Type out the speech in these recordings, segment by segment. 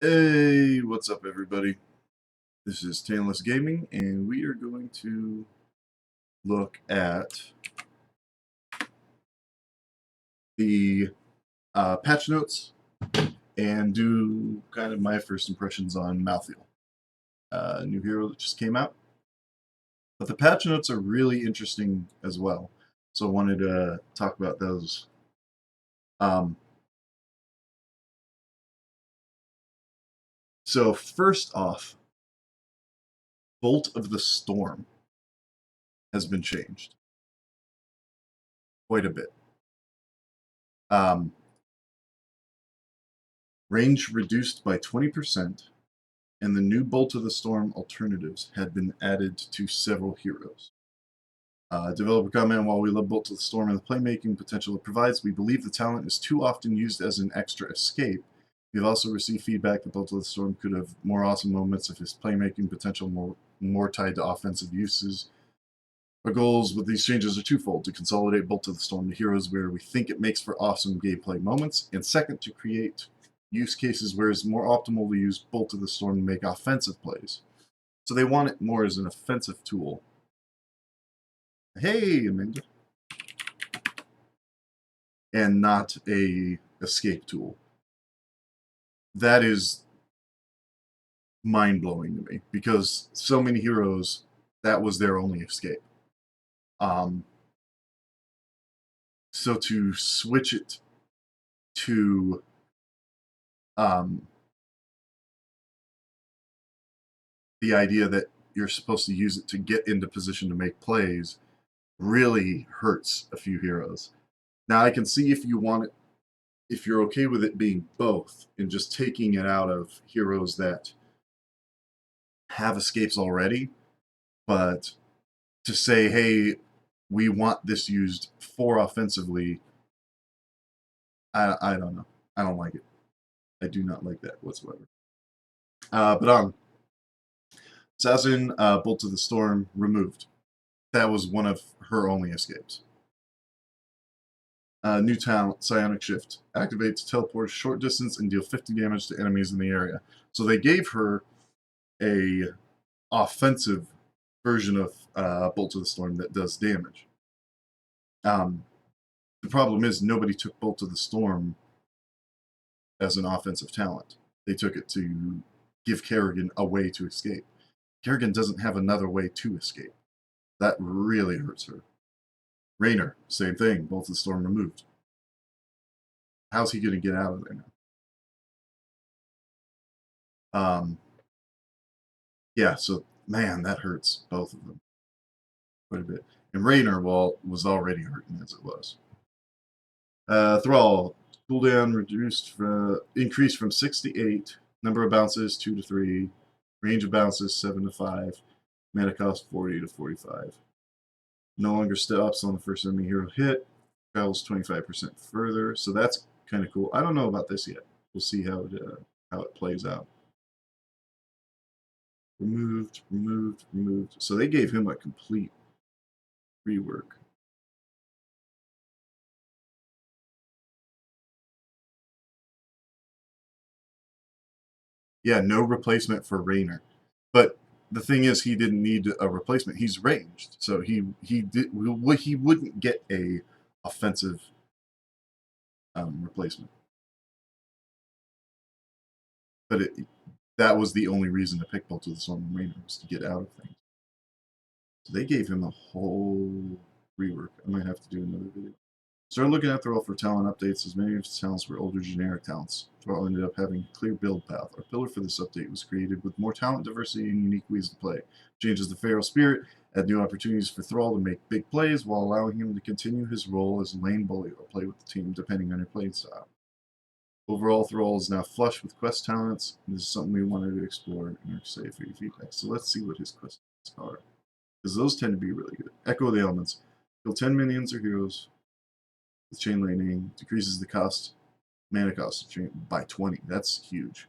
Hey, what's up, everybody? This is Tantalus Gaming, and we are going to look at the patch notes and do kind of my first impressions on Malthael, a new hero that just came out. But the patch notes are really interesting as well, so I wanted to talk about those. Um, so first off, Bolt of the Storm has been changed quite a bit. Um, range reduced by 20%, and the new Bolt of the Storm alternatives had been added to several heroes. Developer comment, while we love Bolt of the Storm and the playmaking potential it provides, we believe the talent is too often used as an extra escape. We've also received feedback that Bolt of the Storm could have more awesome moments if his playmaking potential more tied to offensive uses. Our goals with these changes are twofold: to consolidate Bolt of the Storm to heroes where we think it makes for awesome gameplay moments, and second, to create use cases where it's more optimal to use Bolt of the Storm to make offensive plays. So they want it more as an offensive tool. Hey, Amanda. And not a escape tool. That is mind-blowing to me because so many heroes, that was their only escape. Um, so to switch it to the idea that you're supposed to use it to get into position to make plays really hurts a few heroes. Now I can see if you want it, if you're okay with it being both and just taking it out of heroes that have escapes already, but to say, hey, we want this used for offensively, I don't know. I don't like it. I do not like that whatsoever. But Assassin, Bolt of the Storm removed. That was one of her only escapes. New talent, Psionic Shift. Activates, teleports short distance, and deal 50 damage to enemies in the area. So they gave her a offensive version of Bolt of the Storm that does damage. The problem is nobody took Bolt of the Storm as an offensive talent. They took it to give Kerrigan a way to escape. Kerrigan doesn't have another way to escape. That really hurts her. Raynor, same thing. Bolt of the Storm removed. How's he going to get out of there now? Yeah, so man, that hurts both of them quite a bit. And Raynor, well, was already hurting as it was. Thrall, cooldown increased from 6 to 8. Number of bounces 2 to 3. Range of bounces 7 to 5. Mana cost 40 to 45. No longer stops on the first enemy hero hit. Travels 25% further. So that's kind of cool. I don't know about this yet. We'll see how it plays out. Removed, removed, removed. So they gave him a complete rework. Yeah, no replacement for Raynor. But the thing is, he didn't need a replacement. He's ranged, so he wouldn't get a offensive replacement. But that was the only reason to pick Bolt of the Storm and Raynor, was to get out of things. So they gave him a whole rework. I might have to do another video. Started looking at Thrall for talent updates, as many of his talents were older generic talents. Thrall ended up having a clear build path. Our pillar for this update was created with more talent diversity and unique ways to play. Changes the feral spirit, add new opportunities for Thrall to make big plays while allowing him to continue his role as a lane bully or play with the team depending on your playing style. Overall, Thrall is now flush with quest talents, and this is something we wanted to explore in our save for your feedback. So let's see what his quests are, because those tend to be really good. Echo the Elements. Kill 10 minions or heroes with chain lightning, decreases the mana cost of chain by 20. That's huge.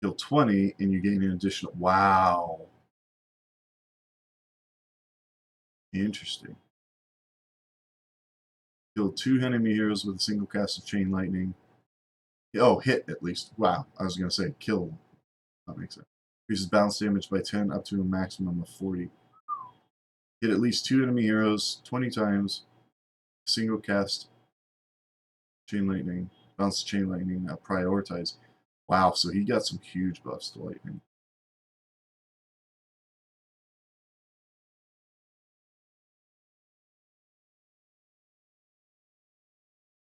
Kill 20 and you gain an additional. Wow. Interesting. Kill 2 enemy heroes with a single cast of Chain Lightning. Oh, hit at least. Wow, I was going to say kill. That makes sense. Increases bounce damage by 10 up to a maximum of 40. Hit at least 2 enemy heroes 20 times. Single cast Chain Lightning. Bounce Chain Lightning. Prioritize. Wow, so he got some huge buffs to Lightning.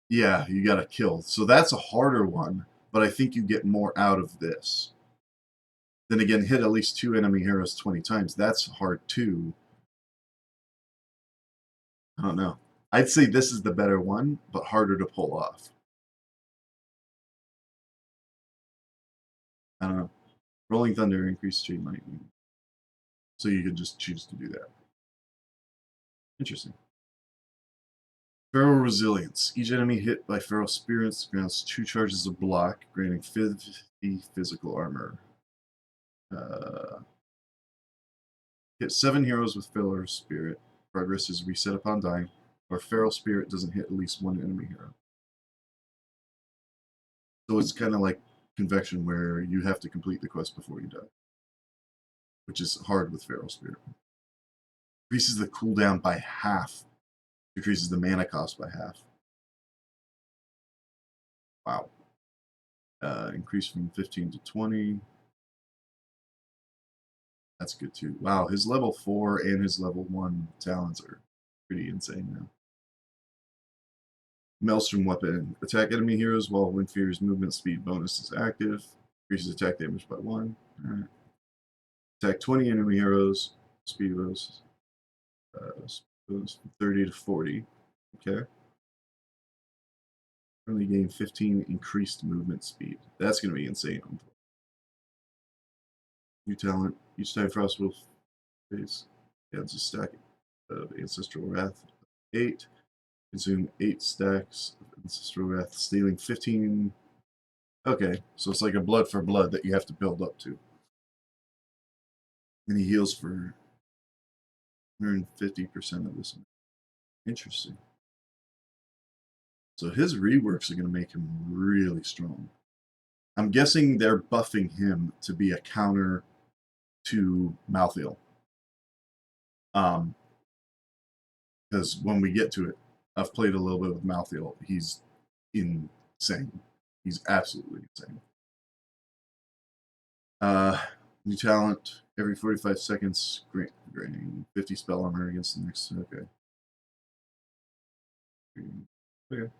Yeah, you got to kill. So that's a harder one, but I think you get more out of this. Then again, hit at least 2 enemy heroes 20 times. That's hard too. I don't know. I'd say this is the better one, but harder to pull off. I don't know. Rolling Thunder, increase Chain Lightning. So you could just choose to do that. Interesting. Feral Resilience. Each enemy hit by Feral Spirits grants 2 charges of block, granting 50 physical armor. Hit 7 heroes with Feral Spirit. Progress is reset upon dying, or Feral Spirit doesn't hit at least 1 enemy hero. So it's kind of like Convection, where you have to complete the quest before you die, which is hard with Feral Spirit. Increases the cooldown by half. Decreases the mana cost by half. Wow. Increase from 15 to 20. That's good too. Wow, his level 4 and his level 1 talents are pretty insane now. Maelstrom Weapon. Attack enemy heroes while Windfear's movement speed bonus is active. Increases attack damage by 1. Alright. Attack 20 enemy heroes. Speed bonus. Bonus from 30 to 40. Okay. Only gain 15 increased movement speed. That's going to be insane. New talent. Each time Frostwolf face adds a stack of Ancestral Wrath. 8. Consume 8 stacks of Ancestral Wrath, stealing 15. Okay, so it's like a blood for blood that you have to build up to. And he heals for 150% of this. Interesting. So his reworks are going to make him really strong. I'm guessing they're buffing him to be a counter to Malthael. Because when we get to it, I've played a little bit with Malthael. He's insane. He's absolutely insane. New talent. Every 45 seconds, granting 50 spell armor against the next. Okay. Okay.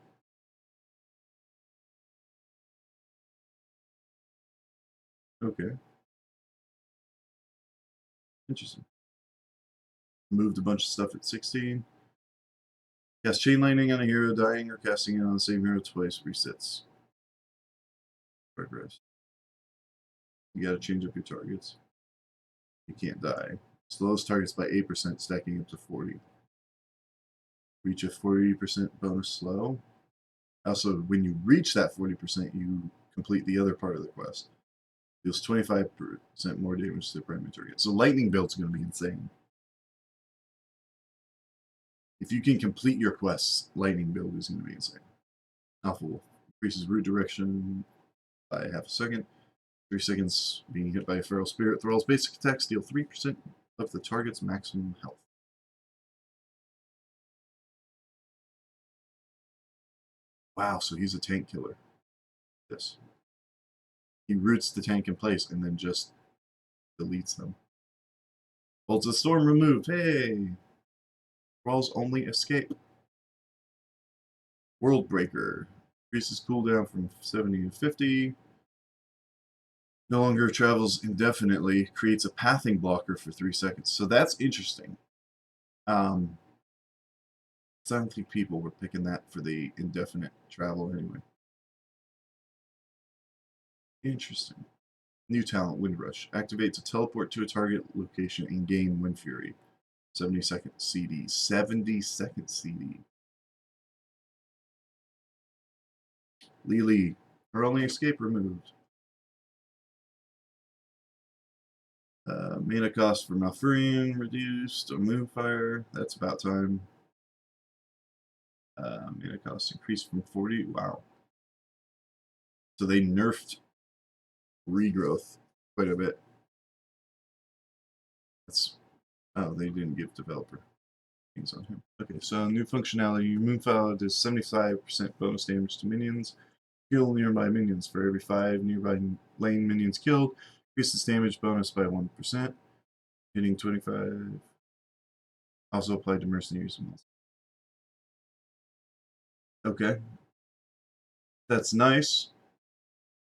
Okay. Interesting. Moved a bunch of stuff at 16. Cast Chain Lightning on a hero dying or casting it on the same hero twice resets. Progress. You gotta change up your targets. You can't die. Slows targets by 8%, stacking up to 40. Reach a 40% bonus slow. Also, when you reach that 40%, you complete the other part of the quest. Deals 25% more damage to the primary target. So lightning build's going to be insane. If you can complete your quests, lightning build is going to be insane. Alpha Wolf increases root direction by half a second. 3 seconds being hit by a feral spirit. Thrall's basic attacks deal 3% of the target's maximum health. Wow, so he's a tank killer. Yes. He roots the tank in place and then just deletes them. Bolts of Storm removed. Hey! Thrall's only escape. World Breaker. Increases cooldown from 70 to 50. No longer travels indefinitely. Creates a pathing blocker for 3 seconds. So that's interesting. I don't think people were picking that for the indefinite travel anyway. Interesting. New talent, Wind Rush. Activate to teleport to a target location and gain Wind Fury. 70-second CD. 70-second CD. Lily. Her only escape removed. Mana cost for Malfurion reduced. A Moonfire. That's about time. Mana cost increased from 40. Wow. So they nerfed regrowth quite a bit. That's they didn't give developer things on him. Okay, so new functionality. Moonfire does 75% bonus damage to minions. Kill nearby minions for every 5 nearby lane minions killed. Increases damage bonus by 1%. Hitting 25. Also applied to mercenaries. Okay. That's nice,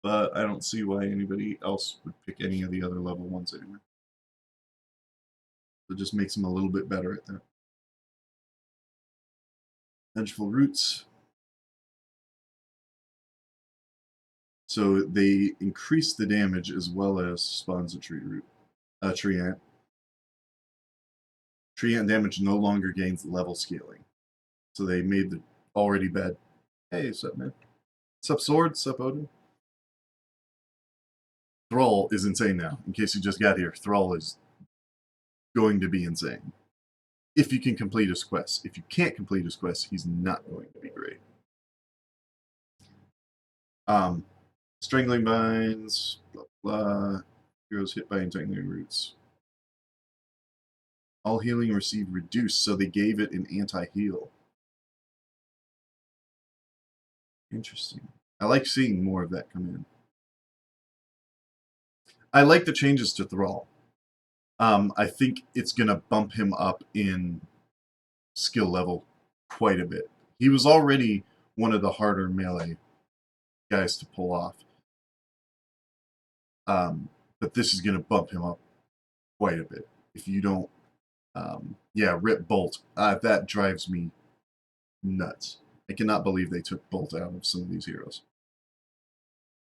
but I don't see why anybody else would pick any of the other level ones anyway. It just makes them a little bit better at that. Vengeful Roots. So they increase the damage as well as spawns a tree root. Tree ant. Tree ant damage no longer gains level scaling. So they made the already bad. Hey, what's up, man? Sup, Sword? Sup, Odin? Thrall is insane now. In case you just got here, Thrall is going to be insane. If you can complete his quest. If you can't complete his quest, he's not going to be great. Strangling Vines, blah, blah. Heroes hit by entangling roots. All healing received reduced, so they gave it an anti-heal. Interesting. I like seeing more of that come in. I like the changes to Thrall. I think it's going to bump him up in skill level quite a bit. He was already one of the harder melee guys to pull off. But this is going to bump him up quite a bit. If you don't, yeah, rip Bolt. That drives me nuts. I cannot believe they took Bolt out of some of these heroes.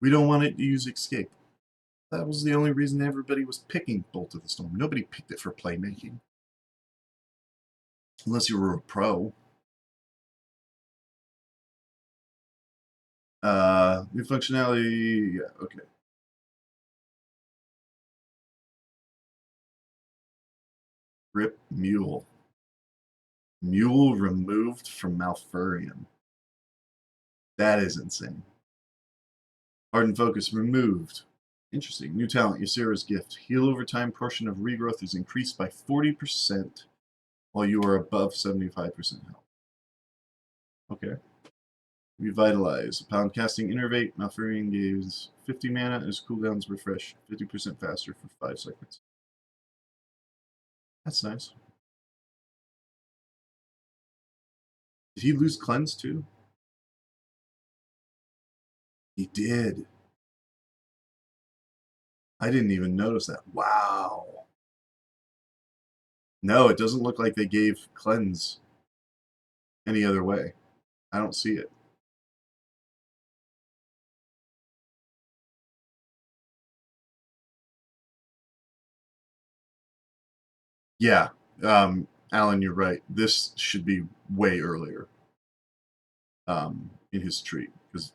We don't want it to use Escape. That was the only reason everybody was picking Bolt of the Storm. Nobody picked it for playmaking. Unless you were a pro. New functionality, yeah, okay. Rip Mule. Mule removed from Malfurion. That is insane. Hardened Focus removed. Interesting. New talent, Ysera's Gift. Heal over time portion of regrowth is increased by 40% while you are above 75% health. Okay. Revitalize. Upon casting Innervate, Malfurion gains 50 mana as cooldowns refresh 50% faster for 5 seconds. That's nice. Did he lose Cleanse too? He did. I didn't even notice that. Wow. No, it doesn't look like they gave Cleanse any other way. I don't see it. Yeah, Alan, you're right. This should be way earlier in his tree because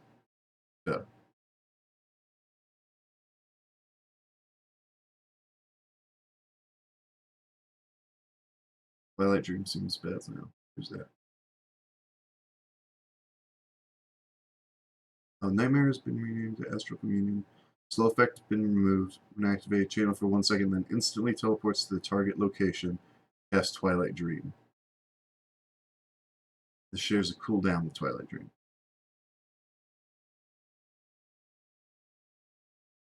Twilight Dream seems bad now. Who's that? Nightmare has been renamed to Astral Communion. Slow effect has been removed. When activate channel for 1 second, then instantly teleports to the target location. Cast Twilight Dream. This shares a cooldown with Twilight Dream.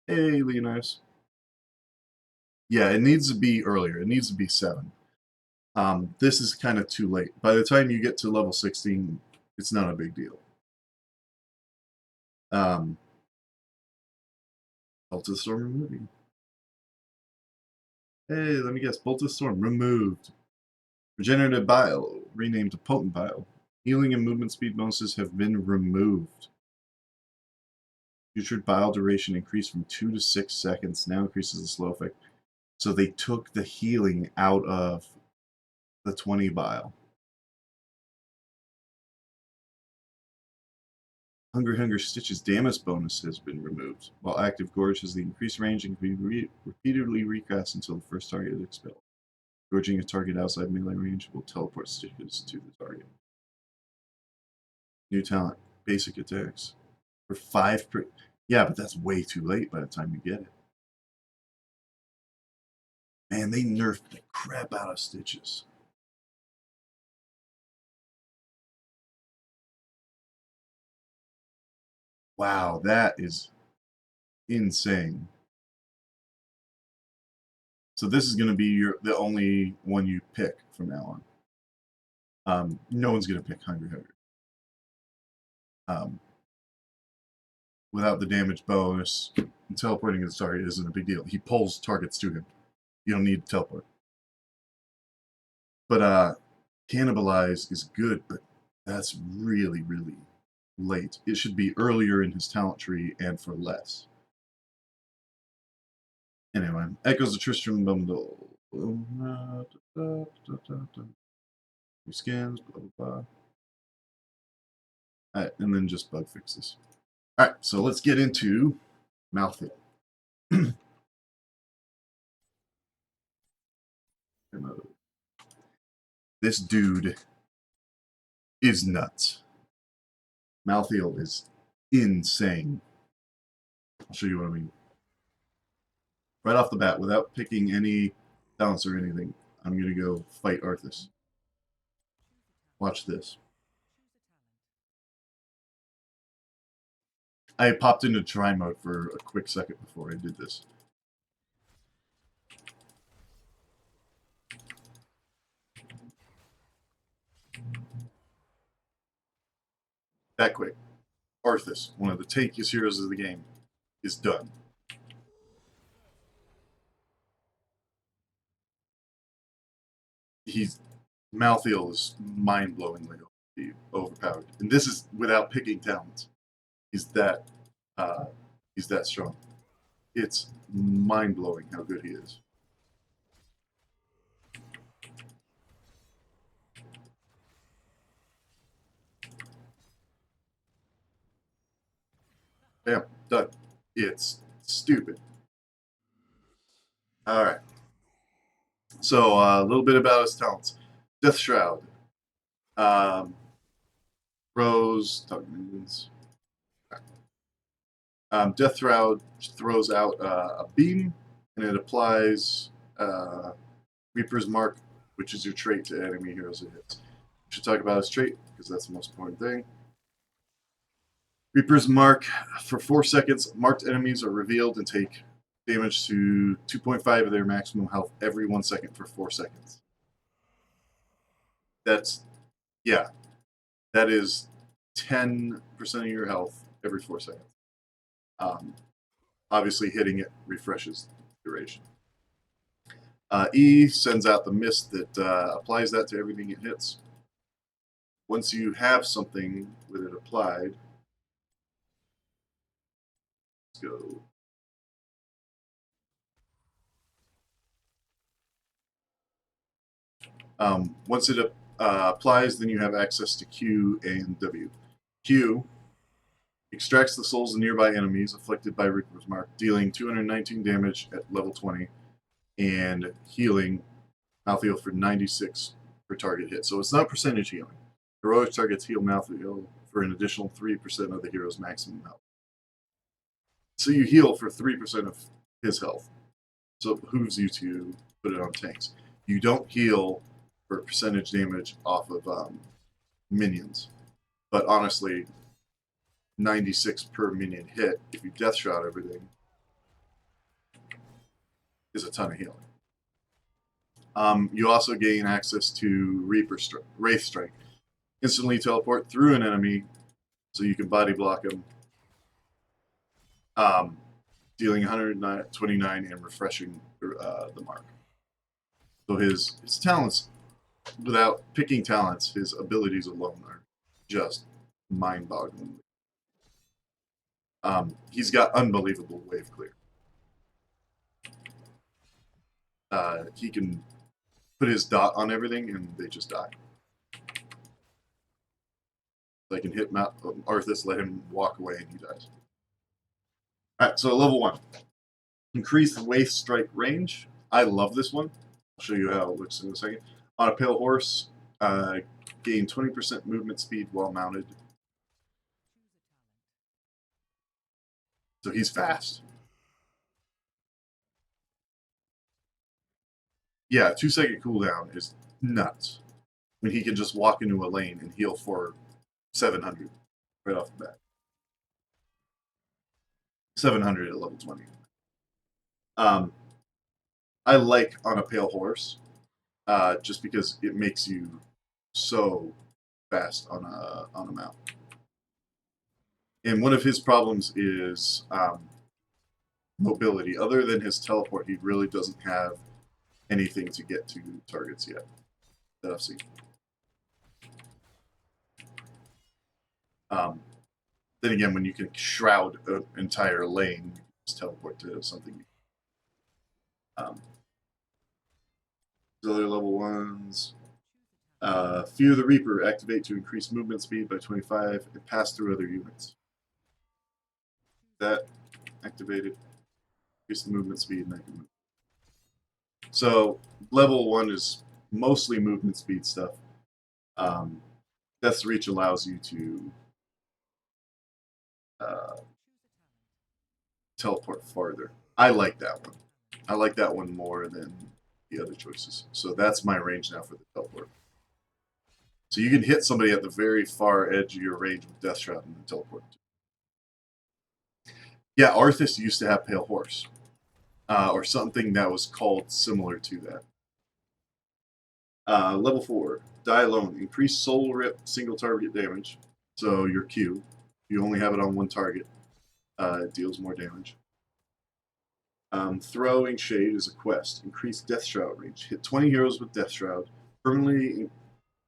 Hey, Leonidas. Yeah, it needs to be earlier. It needs to be 7. This is kind of too late. By the time you get to level 16, it's not a big deal. Bolt of Storm removing. Hey, let me guess. Bolt of Storm removed. Regenerative Bile renamed to Potent Bile. Healing and movement speed bonuses have been removed. Future bile duration increased from 2 to 6 seconds. Now increases the slow effect. So they took the healing out of the 20 bile. Hunger Stitch's damage bonus has been removed, while Active Gorge has the increased range and can be repeatedly recast until the first target is expelled. Gorging a target outside melee range will teleport Stitches to the target. New talent, basic attacks. For 5 per... Yeah, but that's way too late by the time you get it. Man, they nerfed the crap out of Stitches. Wow, that is insane. So this is going to be the only one you pick from now on. No one's going to pick Hungry Hungry. Without the damage bonus, teleporting his target isn't a big deal. He pulls targets to him. You don't need to teleport. But Cannibalize is good, but that's really, really late. It should be earlier in his talent tree and for less. Anyway, Echoes of Tristram Bundle. New skins, blah, blah, blah. Alright, and then just bug fixes. Alright, so let's get into Malthael. This dude is nuts. Malthael is insane. I'll show you what I mean. Right off the bat, without picking any talents or anything, I'm going to go fight Arthas. Watch this. I popped into try mode for a quick second before I did this. That quick. Arthas, one of the tankiest heroes of the game, is done. Malthael is mind-blowingly overpowered, and this is without picking talents. He's that strong. It's mind-blowing how good he is. Yeah, done. It's stupid. All right. So a little bit about his talents. Death Shroud. Rose. Death Shroud throws out a beam, and it applies Reaper's Mark, which is your trait to enemy heroes it hits. We should talk about his trait, because that's the most important thing. Reaper's Mark, for 4 seconds, marked enemies are revealed and take damage to 2.5 of their maximum health every 1 second for 4 seconds. Yeah, that is 10% of your health every 4 seconds. Obviously, hitting it refreshes the duration. E sends out the mist that applies that to everything it hits. Once you have something with it applied, let's go. Once it applies, then you have access to Q and W. Q extracts the souls of nearby enemies afflicted by Reaper's Mark, dealing 219 damage at level 20 and healing Malthael for 96 per target hit. So it's not percentage healing. Heroic targets heal Malthael for an additional 3% of the hero's maximum health. So you heal for 3% of his health. So it behooves you to put it on tanks. You don't heal for percentage damage off of minions. But honestly, 96 per minion hit, if you Death Shroud everything, is a ton of healing. You also gain access to Wraith Strike. Instantly teleport through an enemy so you can body block him, dealing 129 and refreshing the mark. So his talents, without picking talents, his abilities alone are just mind-boggling. He's got unbelievable wave clear. He can put his dot on everything and they just die. I can hit Arthas, let him walk away, and he dies. Alright, so level 1. Increased Wraith Strike range. I love this one. I'll show you how it looks in a second. On a Pale Horse, gain 20% movement speed while mounted. So he's fast. Yeah, 2-second cooldown is nuts. When he can just walk into a lane and heal for 700 right off the bat. 700 at level 20. I like on a pale horse, just because it makes you so fast on a mount. And one of his problems is mobility. Other than his teleport, he really doesn't have anything to get to targets yet that I've seen. Then again, when you can shroud an entire lane, you just teleport to something. Auxiliary level 1s. Fear the Reaper. Activate to increase movement speed by 25 and pass through other units. That activated. Increase the movement speed and I can move. So level 1 is mostly movement speed stuff. Death's Reach allows you to teleport farther. I like that one. I like that one more than the other choices. So that's my range now for the teleport. So you can hit somebody at the very far edge of your range with Death Shroud and then teleport. Yeah, Arthas used to have Pale Horse. Or something that was called similar to that. Level 4, Die Alone. Increase Soul Rip single target damage. So your Q. You only have it on one target. It deals more damage. Throwing Shade is a quest. Increase Death Shroud range. Hit 20 heroes with Death Shroud. Permanently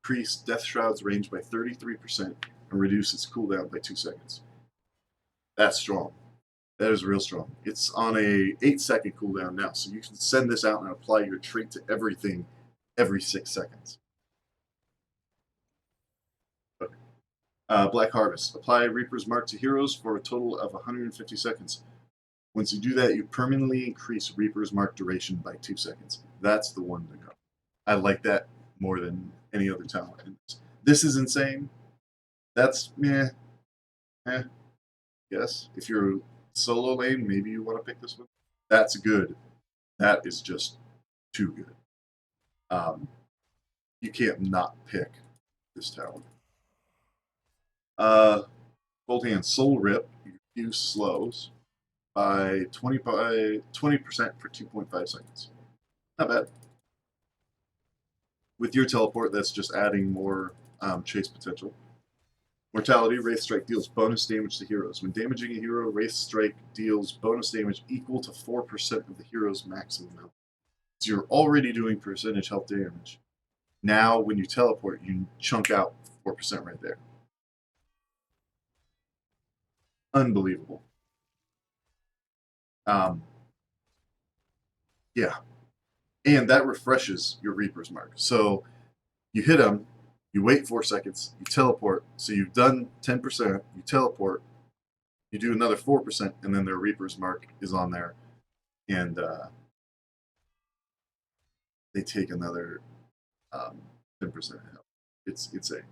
increase Death Shroud's range by 33% and reduce its cooldown by 2 seconds. That's strong. That is real strong. It's on a 8-second cooldown now, so you can send this out and apply your trait to everything every 6 seconds. Okay. Black Harvest. Apply Reaper's Mark to heroes for a total of 150 seconds. Once you do that, you permanently increase Reaper's Mark duration by 2 seconds. That's the one to go. I like that more than any other talent. This is insane. That's meh. Yes. If you're solo lane, maybe you want to pick this one. That's good. That is just too good. You can't not pick this talent. Cold Hand Soul Rip. You use slows by 20% for 2.5 seconds. Not bad. With your teleport, that's just adding more chase potential. Mortality, Wraith Strike deals bonus damage to heroes. When damaging a hero, Wraith Strike deals bonus damage equal to 4% of the hero's maximum health. So you're already doing percentage health damage. Now, when you teleport, you chunk out 4% right there. Unbelievable. Yeah. And that refreshes your Reaper's Mark. So you hit him, you wait 4 seconds, you teleport. So you've done 10%, you teleport, you do another 4%, and then their Reaper's Mark is on there. And they take another 10% health. It's insane.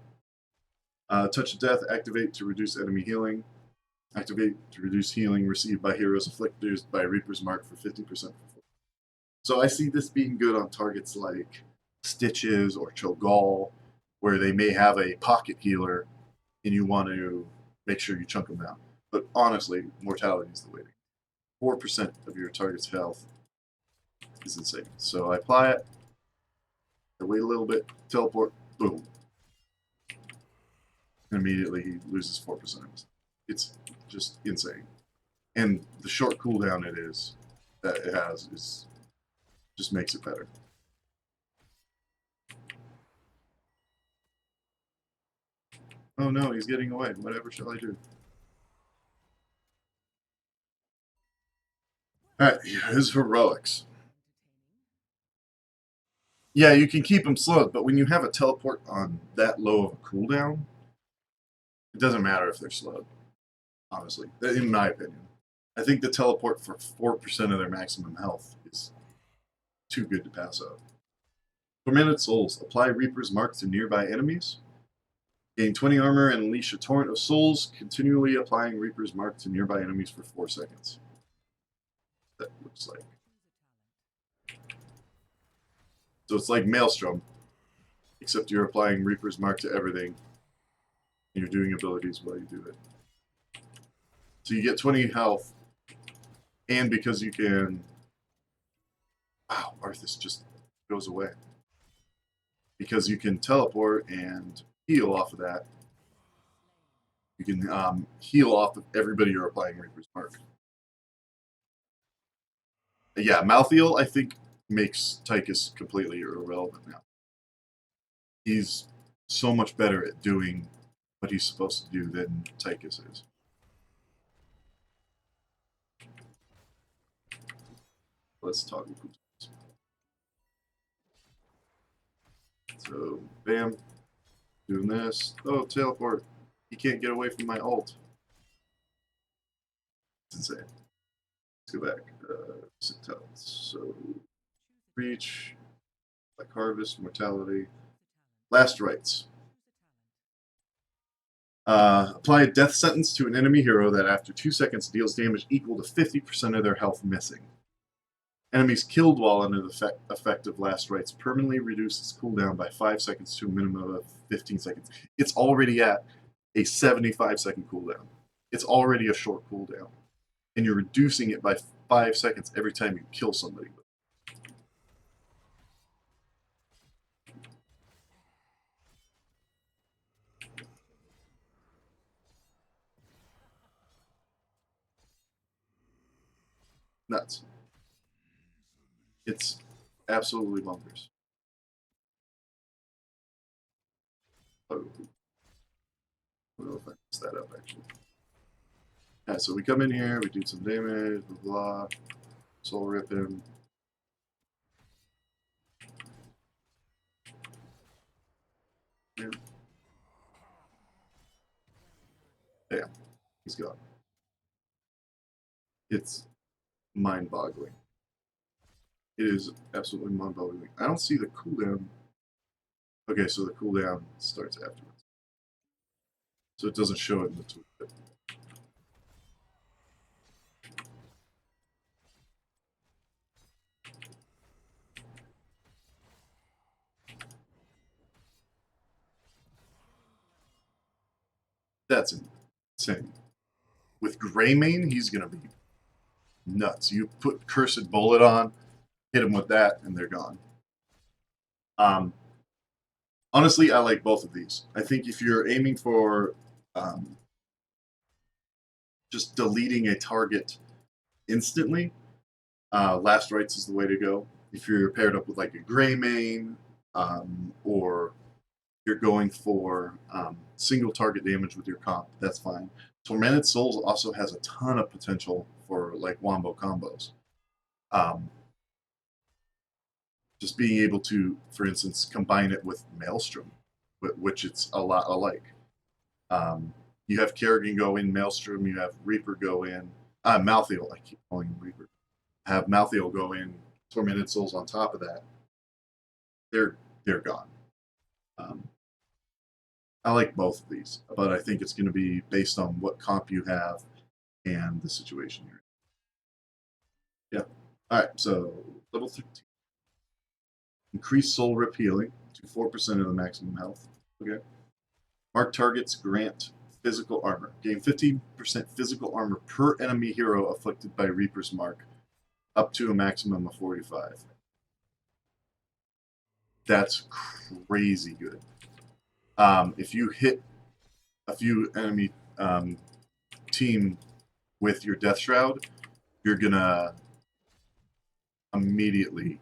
Touch of Death, activate to reduce enemy healing. Activate to reduce healing received by heroes afflicted by Reaper's Mark for 50%. So I see this being good on targets like Stitches or Cho'Gall, where they may have a pocket healer and you want to make sure you chunk them down. But honestly, mortality is the way to go. 4% of your target's health is insane. So I apply it, I wait a little bit, teleport, boom. And immediately he loses 4%. It's just insane. And the short cooldown that it has is just makes it better. Oh no, he's getting away. Whatever shall I do? Alright, his heroics. Yeah, you can keep him slowed, but when you have a teleport on that low of a cooldown, it doesn't matter if they're slowed. Honestly, in my opinion. I think the teleport for 4% of their maximum health is too good to pass up. Tormented Souls. Apply Reaper's Mark to nearby enemies. Gain 20 armor and unleash a torrent of souls, continually applying Reaper's Mark to nearby enemies for 4 seconds. That looks like. So it's like Maelstrom, except you're applying Reaper's Mark to everything. And you're doing abilities while you do it. So you get 20 health, and because you can... Wow, Arthas just goes away. Because you can teleport and heal off of that. You can heal off of everybody you're applying Reaper's Mark. Yeah, Malthael, I think, makes Tychus completely irrelevant now. He's so much better at doing what he's supposed to do than Tychus is. Let's talk. So, bam. Doing this. Oh, teleport. He can't get away from my ult. It's insane. Let's go back. So, reach, like harvest, mortality, last rites. Apply a death sentence to an enemy hero that after 2 seconds deals damage equal to 50% of their health missing. Enemies killed while under the effect of last rites permanently reduce its cooldown by 5 seconds to a minimum of 15 seconds. It's already at a 75-second cooldown. It's already a short cooldown. And you're reducing it by 5 seconds every time you kill somebody. Nuts. It's absolutely bonkers. Oh. I don't know if I messed that up, actually. Yeah, so we come in here, we do some damage, blah, blah. Soul rip him. Yeah. Damn, he's gone. It's mind-boggling. It is absolutely mind-boggling. I don't see the cooldown. Okay, so the cooldown starts afterwards. So it doesn't show it in the tooltip. That's insane. With Greymane, he's going to be nuts. You put Cursed Bullet on, hit him with that, and they're gone. Honestly, I like both of these. I think if you're aiming for just deleting a target instantly, Last Rites is the way to go. If you're paired up with like a Greymane, or you're going for single target damage with your comp, that's fine. Tormented Souls also has a ton of potential for like wombo combos. Just being able to, for instance, combine it with Maelstrom, which it's a lot alike. You have Kerrigan go in Maelstrom, you have Reaper go in, Malthael, I keep calling him Reaper. Have Malthael go in, Tormented Souls on top of that. They're gone. I like both of these, but I think it's going to be based on what comp you have and the situation you're in. Yeah. All right, so level 13. Increase soul rip healing to 4% of the maximum health. Okay. Mark targets grant physical armor. Gain 15% physical armor per enemy hero afflicted by Reaper's Mark, up to a maximum of 45. That's crazy good. If you hit a few enemy team with your Death Shroud, you're gonna immediately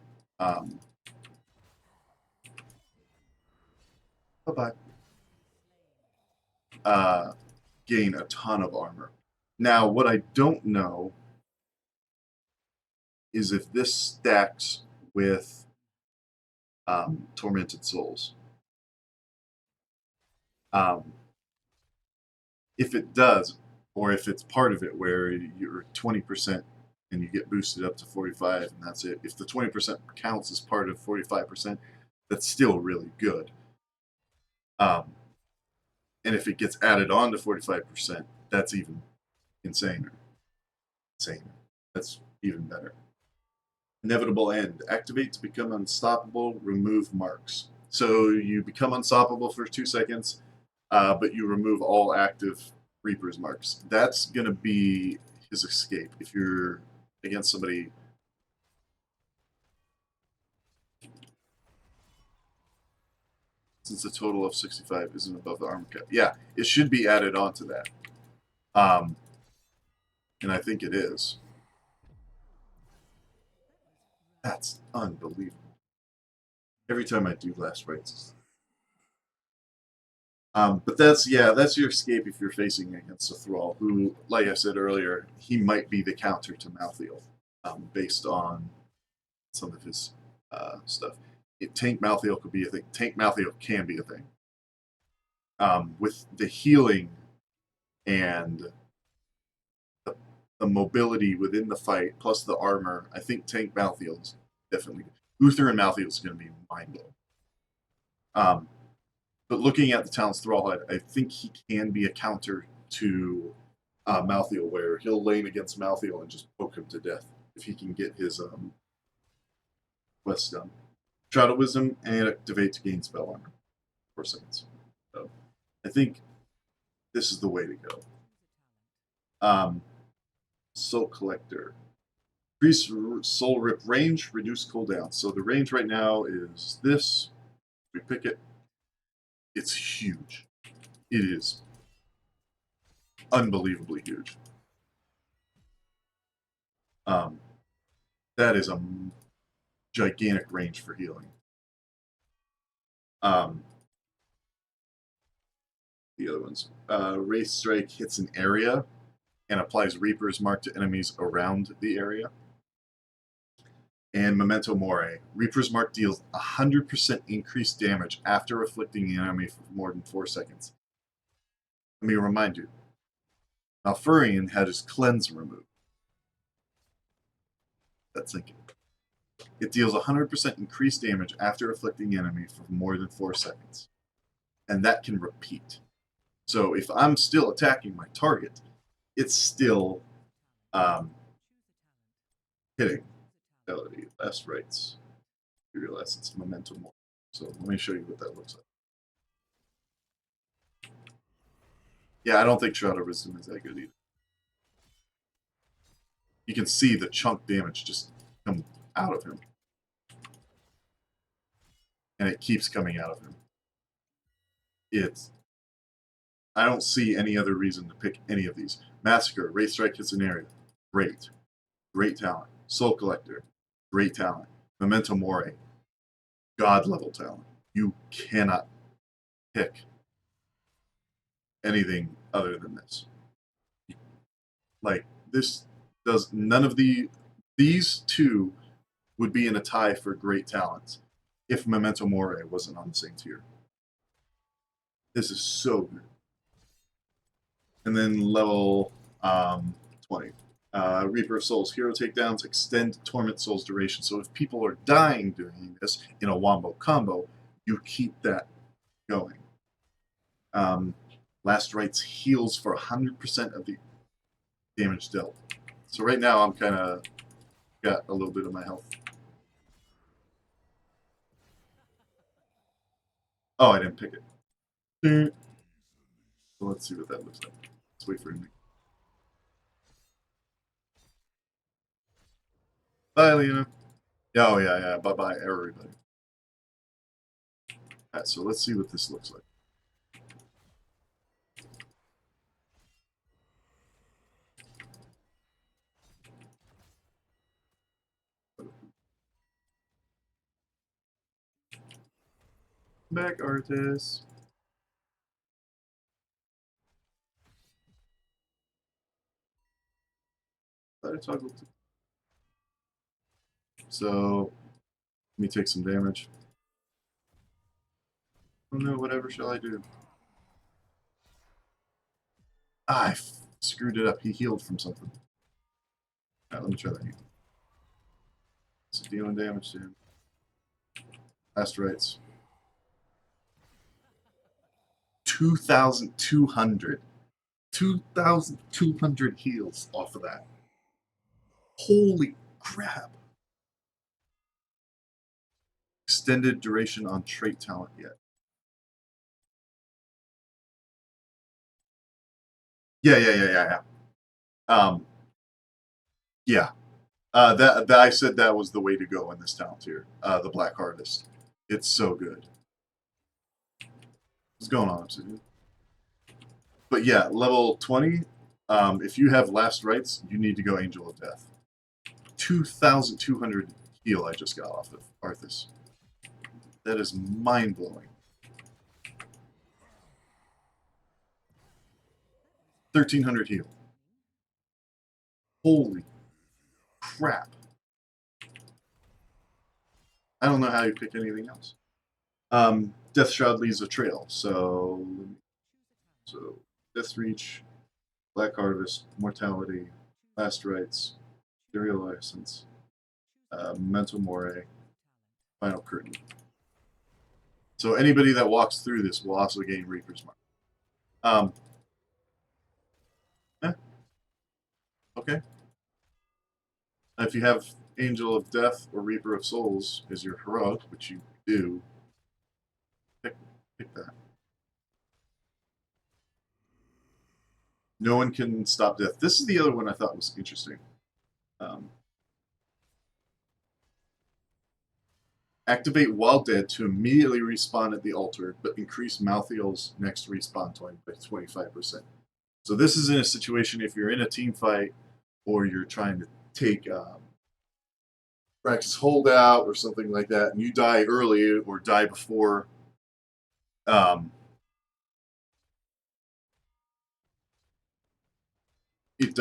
gain a ton of armor. Now, what I don't know is if this stacks with Tormented Souls. If it does, or if it's part of it where you're 20% and you get boosted up to 45 and that's it. If the 20% counts as part of 45%, that's still really good. And if it gets added on to 45%, that's even insaner. That's even better. Inevitable end. Activate to become unstoppable. Remove marks. So you become unstoppable for 2 seconds, but you remove all active Reaper's marks. That's going to be his escape if you're against somebody. Since the total of 65 isn't above the armor cap. Yeah, it should be added on to that. And I think it is. That's unbelievable. Every time I do last rites. But that's your escape if you're facing against a thrall who, like I said earlier, he might be the counter to Malthael, based on some of his stuff. Tank Malthael could be a thing. Tank Malthael can be a thing. With the healing and the mobility within the fight, plus the armor, I think Tank Malthael's definitely. Uther and Malthael is going to be mind-blowing. But looking at the Talon's Thrallhead, I think he can be a counter to Malthael, where he'll lane against Malthael and just poke him to death if he can get his quest done. Shroud of Wisdom and activate to gain spell armor 4 seconds. So I think this is the way to go. Soul Collector. Increase Soul Rip range, reduce cooldown. So the range right now is this. We pick it. It's huge. It is unbelievably huge. That is a gigantic range for healing. The other ones. Wraith Strike hits an area and applies Reaper's Mark to enemies around the area. And Memento Mori. Reaper's Mark deals 100% increased damage after afflicting the enemy for more than 4 seconds. Let me remind you, Malfurion had his cleanse removed. That's thinking. It deals 100% increased damage after afflicting the enemy for more than 4 seconds. And that can repeat. So if I'm still attacking my target, it's still hitting. Ability, last rites. You realize it's Memento Mori. So let me show you what that looks like. Yeah, I don't think Shroud of Wisdom is that good either. You can see the chunk damage just come out of him. And it keeps coming out of him. I don't see any other reason to pick any of these. Massacre, Wraith Strike hits an area. Great. Great talent. Soul Collector, great talent. Memento Mori, God level talent. You cannot pick anything other than this. Like, this does none of these two would be in a tie for great talents if Memento Mori wasn't on the same tier. This is so good. And then level 20. Reaper of Souls, hero takedowns, extend Torment Soul's duration. So if people are dying doing this in a wombo combo, you keep that going. Last Rites heals for 100% of the damage dealt. So right now I'm kind of got a little bit of my health. Oh, I didn't pick it. So let's see what that looks like. Let's wait for him. Bye, Lena. Oh, yeah. Bye-bye, everybody. Alright, so let's see what this looks like. Back, Artis. So, let me take some damage. Oh no, whatever shall I do? I screwed it up. He healed from something. Alright, let me try that again. It's dealing damage to him. Last rites. 2,200. 2,200 heals off of that. Holy crap. Extended duration on trait talent yet. Yeah. Yeah. That I said that was the way to go in this talent tier. The Black Harvest. It's so good. What's going on, Obsidian? But yeah, level 20, if you have last rites, you need to go Angel of Death. 2,200 heal I just got off of Arthas. That is mind-blowing. 1,300 heal. Holy crap. I don't know how you pick anything else. Death Shroud leaves a trail, so Death Reach, Black Harvest, Mortality, Last Rites, Serial License, Mental Moray, Final Curtain. So anybody that walks through this will also gain Reaper's Mark. Okay. If you have Angel of Death or Reaper of Souls as your heroic, which you do, pick that. No one can stop death. This is the other one I thought was interesting. Activate while dead to immediately respawn at the altar, but increase Malthael's next respawn time by 25%. So this is in a situation if you're in a team fight or you're trying to take practice holdout or something like that, and you die early or die before you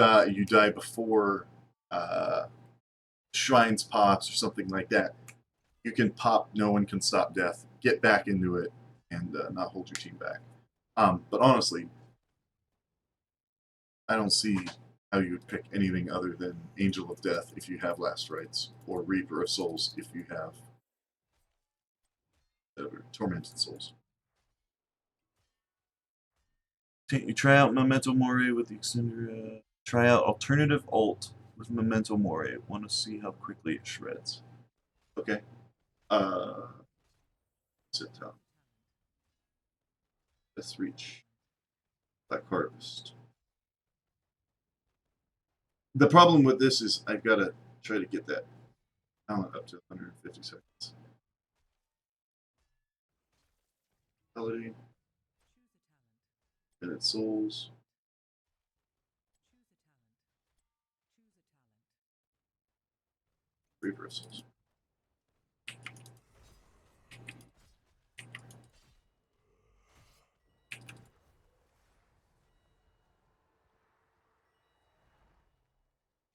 die before shrines pops or something like that. You can pop, no one can stop death, get back into it, and not hold your team back. But honestly, I don't see how you would pick anything other than Angel of Death if you have Last Rites, or Reaper of Souls if you have Tormented Souls. You try out Memento Mori with the extender. Try out alternative alt with Memento Mori. Want to see how quickly it shreds. Okay. Sit down. Death Reach. Black Harvest. The problem with this is I've got to try to get that talent up to 150 seconds. Melody. Minute Souls. Reaper of Souls.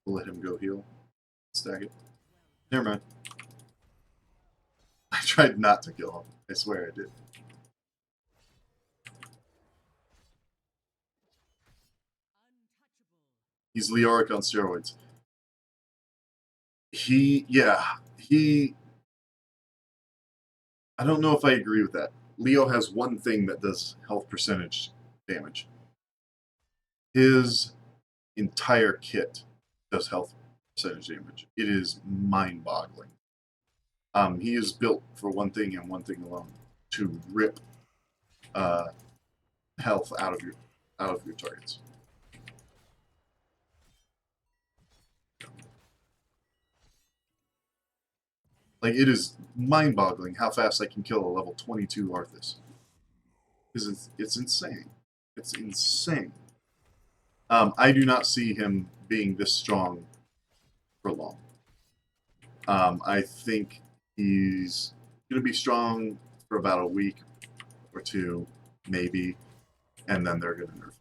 We'll let him go heal. Stack it. Never mind. I tried not to kill him. I swear I did. He's Leoric on steroids. I don't know if I agree with that. Leo has one thing that does health percentage damage. His entire kit does health percentage damage. It is mind-boggling. He is built for one thing and one thing alone: to rip health out of your targets. Like, it is mind-boggling how fast I can kill a level 22 Arthas. Because it's insane. It's insane. I do not see him being this strong for long. I think he's going to be strong for about a week or two, maybe, and then they're going to nerf him.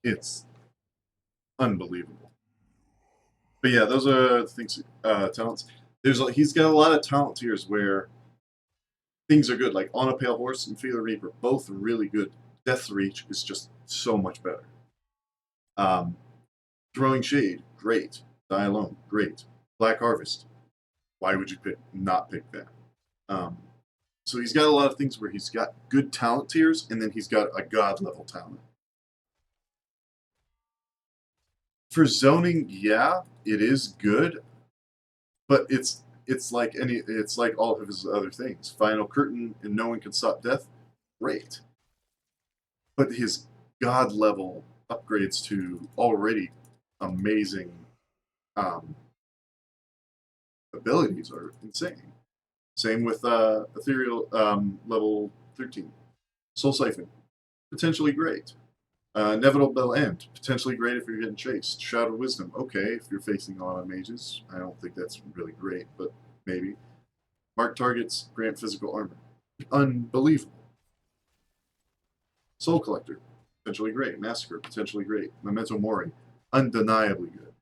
It's unbelievable. But yeah, those are things, talents. He's got a lot of talent tiers where things are good, like On a Pale Horse and Feeler Reaper, both really good. Death Reach is just so much better. Throwing Shade, great. Die Alone, great. Black Harvest, why would you not pick that? So he's got a lot of things where he's got good talent tiers, and then he's got a god level talent. For zoning, yeah, it is good, but it's like all of his other things. Final Curtain and No One Can Stop Death, great. But his god level upgrades to already amazing abilities are insane. Same with Ethereal level 13. Soul Siphon, potentially great. Inevitable End, potentially great if you're getting chased. Shroud of Wisdom, okay, if you're facing a lot of mages. I don't think that's really great, but maybe. Mark targets, grant physical armor. Unbelievable. Soul Collector, potentially great. Massacre, potentially great. Memento Mori, undeniably good.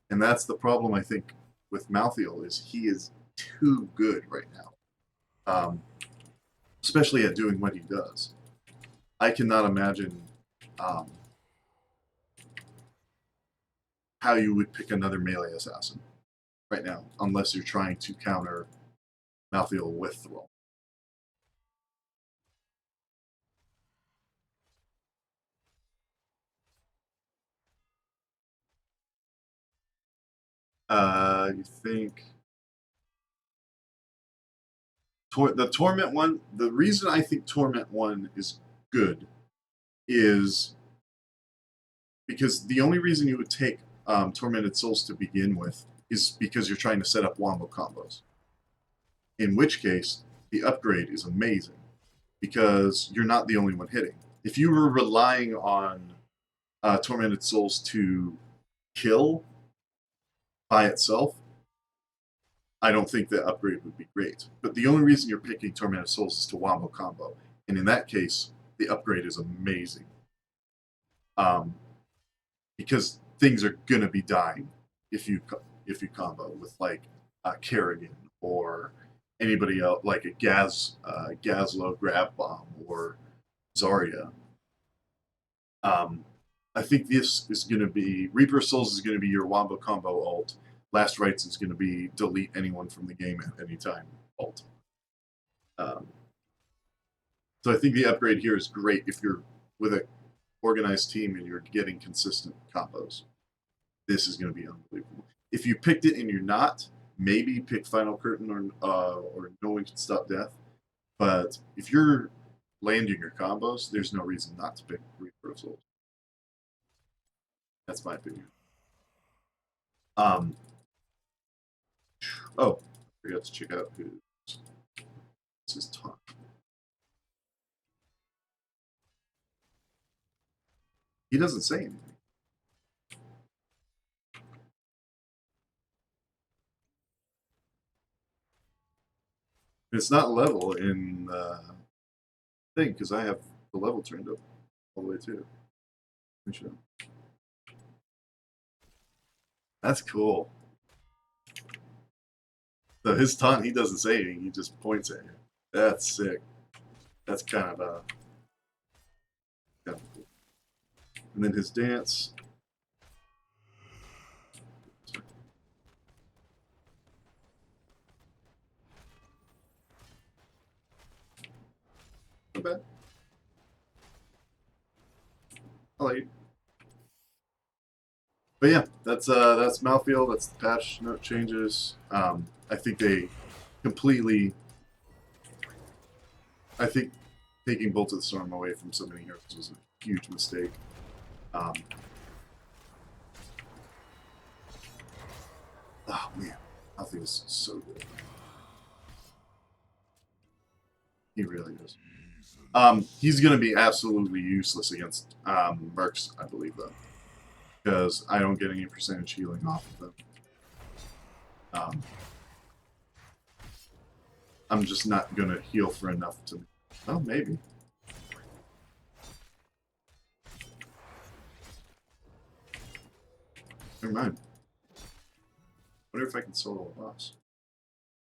And that's the problem, I think, with Malthael, is he is too good right now. Especially at doing what he does. I cannot imagine how you would pick another melee assassin right now, unless you're trying to counter Malthael with Thrall. You think the Torment one? The reason I think Torment one is good is because the only reason you would take Tormented Souls to begin with is because you're trying to set up wombo combos. In which case, the upgrade is amazing because you're not the only one hitting. If you were relying on Tormented Souls to kill by itself, I don't think the upgrade would be great. But the only reason you're picking Tormented Souls is to wombo combo. And in that case, the upgrade is amazing. Because things are going to be dying if you combo with like Kerrigan or anybody else, like a Gazlo Grab Bomb or Zarya. I think this is going to be Reaper Souls is going to be your wombo combo ult. Last Rites is going to be delete anyone from the game at any time ult. So I think the upgrade here is great if you're with an organized team and you're getting consistent combos. This is going to be unbelievable. If you picked it and you're not, maybe pick Final Curtain or No One Can Stop Death. But if you're landing your combos, there's no reason not to pick Reaper Souls. That's my opinion. Oh, I forgot to check out who's his taunt. He doesn't say anything. It's not level in thing because I have the level turned up all the way too. Sure. That's cool. So his taunt, he doesn't say anything. He just points at you. That's sick. That's kind of cool. And then his dance. Not bad. I like it. But yeah, that's Malthael. That's the patch note changes. I think they completely. I think taking Bolt of the Storm away from so many heroes was a huge mistake. Oh man, Malthael is so good. He really is. He's going to be absolutely useless against Mercs, I believe, though, because I don't get any percentage healing off of them. I'm just not going to heal for enough to... Oh, maybe. Never mind. I wonder if I can solo a boss.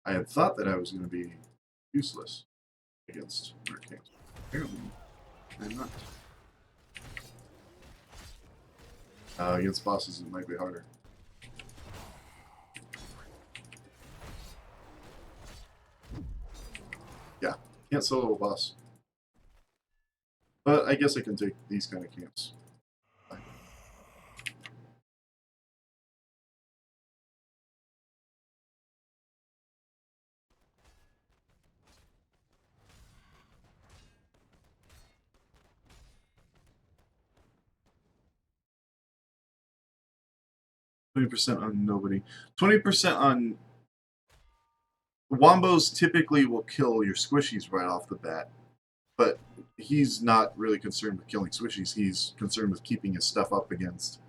I had thought that I was going to be useless against Mercs. Apparently, I'm not. Against bosses, it might be harder. Yeah, can't solo a boss. But I guess I can take these kind of camps. 20% on nobody. 20% on Wombos typically will kill your squishies right off the bat, but he's not really concerned with killing squishies. He's concerned with keeping his stuff up against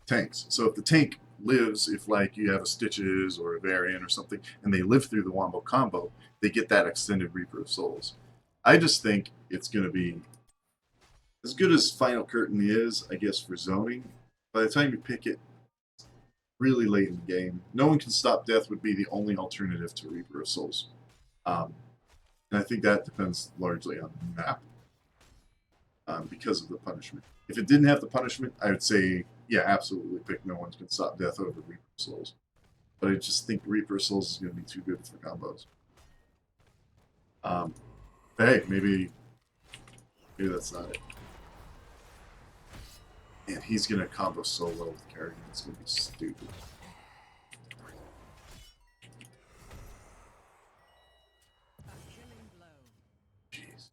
tanks. So if the tank lives, if like you have a Stitches or a Varian or something, and they live through the Wombo combo, they get that extended Reaper of Souls. I just think it's going to be as good as Final Curtain is, I guess, for zoning. By the time you pick it really late in the game, No One Can Stop Death would be the only alternative to Reaper of Souls. And I think that depends largely on the map because of the punishment. If it didn't have the punishment, I would say, yeah, absolutely pick No One Can Stop Death over Reaper of Souls. But I just think Reaper of Souls is going to be too good for combos. Hey, maybe that's not it. And he's going to combo so well with Kerrigan. It's going to be stupid. Jeez.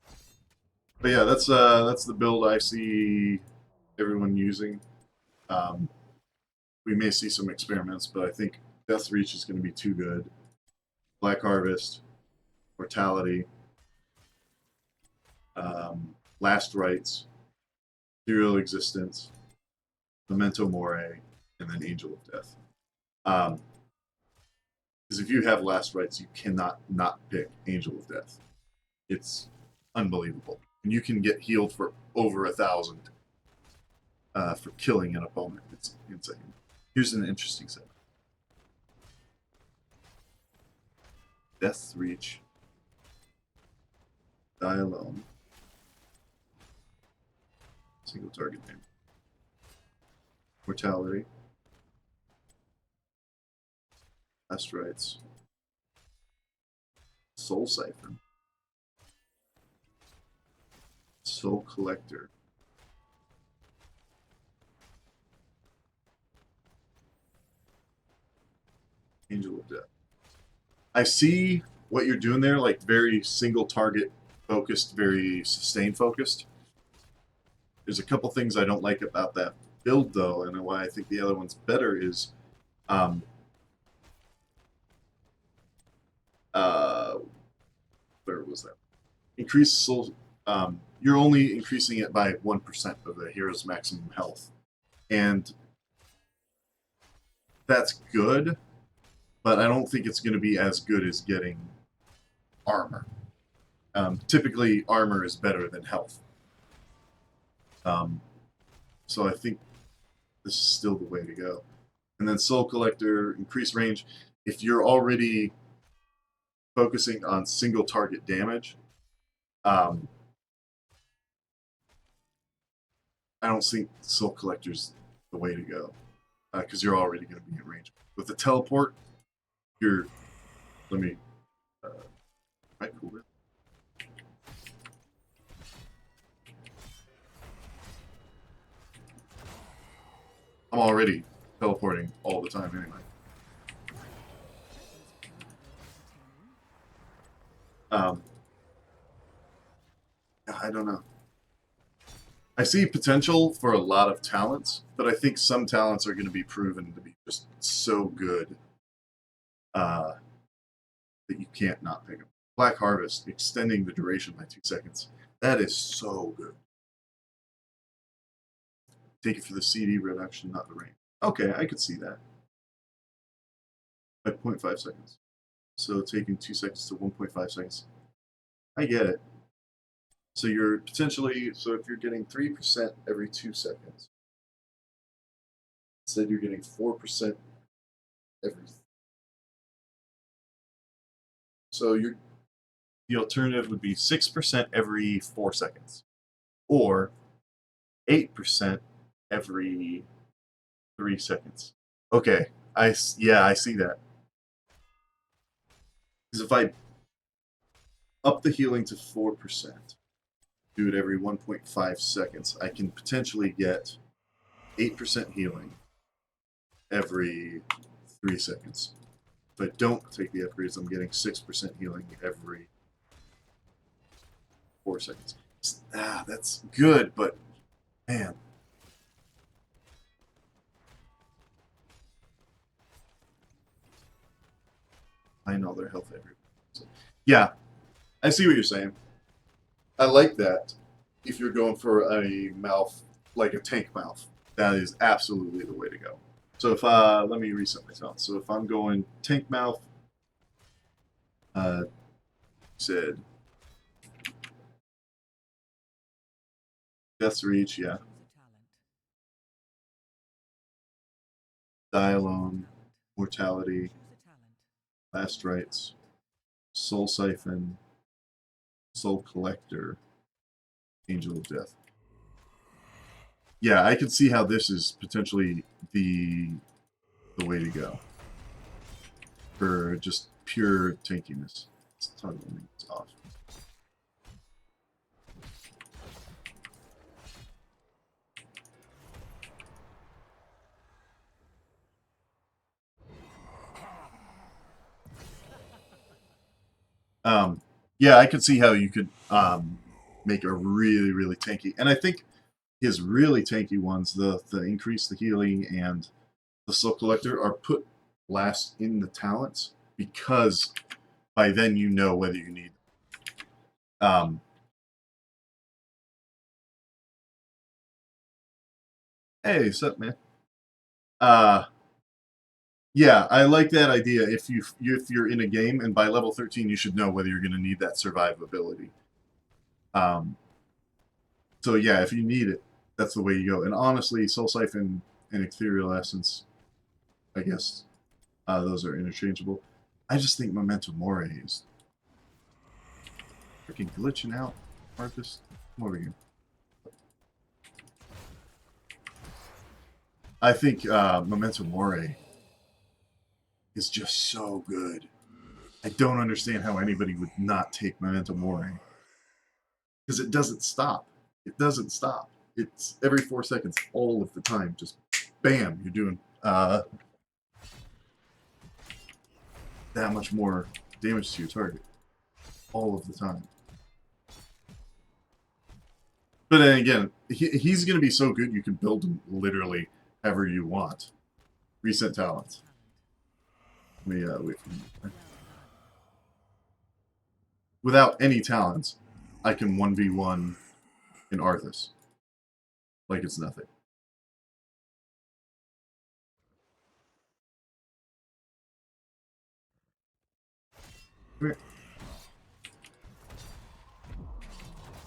But yeah, that's the build I see everyone using. We may see some experiments, but I think Death Reach is going to be too good. Black Harvest, Mortality, Last Rites, Serial Existence, Memento Mori, and then Angel of Death. Because if you have Last Rites, you cannot not pick Angel of Death. It's unbelievable. And you can get healed for over 1,000 for killing an opponent. It's insane. Here's an interesting set. Death Reach. Die Alone. Single target name. Mortality. Last Rites. Soul Siphon. Soul Collector. Angel of Death. I see what you're doing there, like very single target focused, very sustain focused. There's a couple things I don't like about that build, though, and why I think the other one's better is where was that? Increase soul. You're only increasing it by 1% of the hero's maximum health, and that's good, but I don't think it's going to be as good as getting armor. Typically, armor is better than health. So I think this is still the way to go. And then Soul Collector, increase range. If you're already focusing on single target damage, I don't think Soul Collector's the way to go because you're already going to be in range. With the teleport, you're. Let me. Might cool it. I'm already teleporting all the time anyway. I don't know. I see potential for a lot of talents, but I think some talents are going to be proven to be just so good that you can't not pick them. Black Harvest, extending the duration by 2 seconds. That is so good. Take it for the CD reduction, not the range. Okay, I could see that. By 0.5 seconds. So taking 2 seconds to 1.5 seconds. I get it. So you're potentially, so if you're getting 3% every 2 seconds, instead you're getting 4% every. So the alternative would be 6% every 4 seconds, or 8% every 3 seconds. Okay, I see that. Because up the healing to 4%. Do it every 1.5 seconds. I can potentially get 8% healing every 3 seconds. If I don't take the upgrades, I'm getting 6% healing every 4 seconds. That's good, but man. I know their health everywhere. So, yeah, I see what you're saying. I like that. If you're going for a mouth, like a tank mouth, that is absolutely the way to go. So if let me reset myself. So if I'm going tank mouth, said Death's Reach, yeah. Die Alone, Mortality, Last Rites, Soul Siphon, Soul Collector, Angel of Death. Yeah, I can see how this is potentially the way to go for just pure tankiness. Let's toggle things off. Yeah, I could see how you could make a really, really tanky. And I think his really tanky ones, the increase the healing and the Soul Collector, are put last in the talents because by then you know whether you need hey, what's up, man? Yeah, I like that idea. If you're in a game and by level 13 you should know whether you're going to need that survivability. So yeah, if you need it, that's the way you go. And honestly, Soul Siphon and Ethereal Essence, I guess those are interchangeable. I just think Memento Mori is freaking glitching out. Marcus, come over here. I think Memento Mori is just so good. I don't understand how anybody would not take Memento Mori. Because it doesn't stop. It doesn't stop. It's every 4 seconds, all of the time. Just bam, you're doing that much more damage to your target. All of the time. But then again, he's going to be so good you can build him literally however you want. Reset talents. Let me wait for me. Without any talents, I can 1v1 in Arthas. Like it's nothing.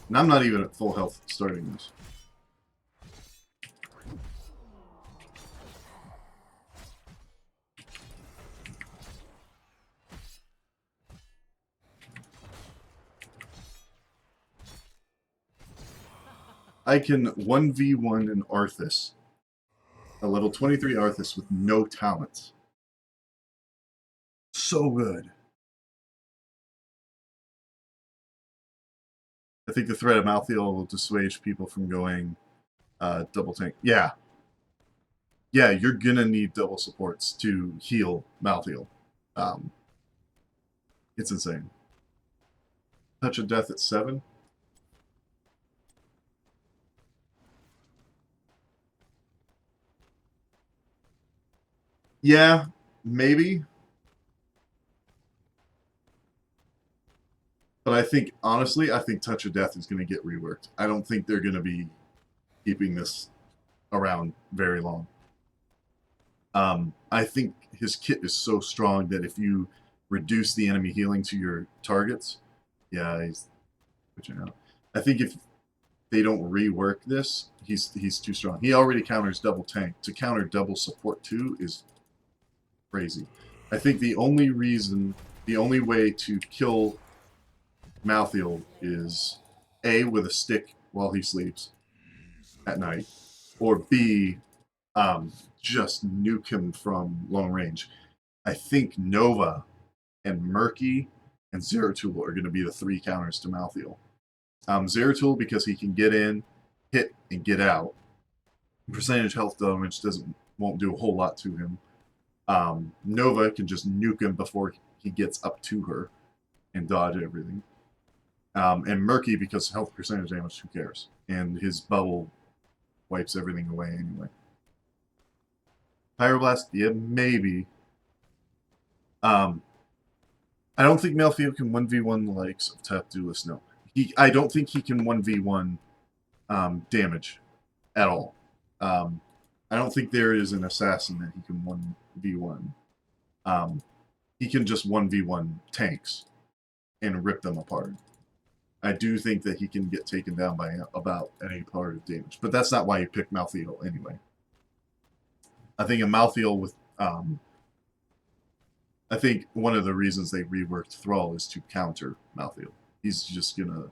And I'm not even at full health starting this. I can 1v1 an Arthas, a level 23 Arthas with no talents. So good. I think the threat of Malthael will dissuade people from going double tank. Yeah. Yeah, you're going to need double supports to heal Malthael. It's insane. Touch of Death at 7. Yeah, maybe. But I think, honestly, I think Touch of Death is going to get reworked. I don't think they're going to be keeping this around very long. I think his kit is so strong that if you reduce the enemy healing to your targets, yeah, he's switching out. I think if they don't rework this, he's too strong. He already counters double tank. To counter double support too is crazy. I think the only way to kill Malthael is A, with a stick while he sleeps at night, or B, just nuke him from long range. I think Nova and Murky and Zeratul are going to be the 3 counters to Malthael. Zeratul, because he can get in, hit, and get out. Percentage health damage won't do a whole lot to him. Nova can just nuke him before he gets up to her and dodge everything. And Murky, because health percentage damage, who cares? And his bubble wipes everything away anyway. Pyroblast, yeah, maybe. I don't think Malthael can 1v1 the likes of Tantalus, no. I don't think he can 1v1 damage at all. I don't think there is an assassin that he can 1v1. He can just 1v1 tanks and rip them apart. I do think that he can get taken down by about any part of damage. But that's not why you picked Malthael anyway. I think a Malthael with... I think one of the reasons they reworked Thrall is to counter Malthael. He's just going to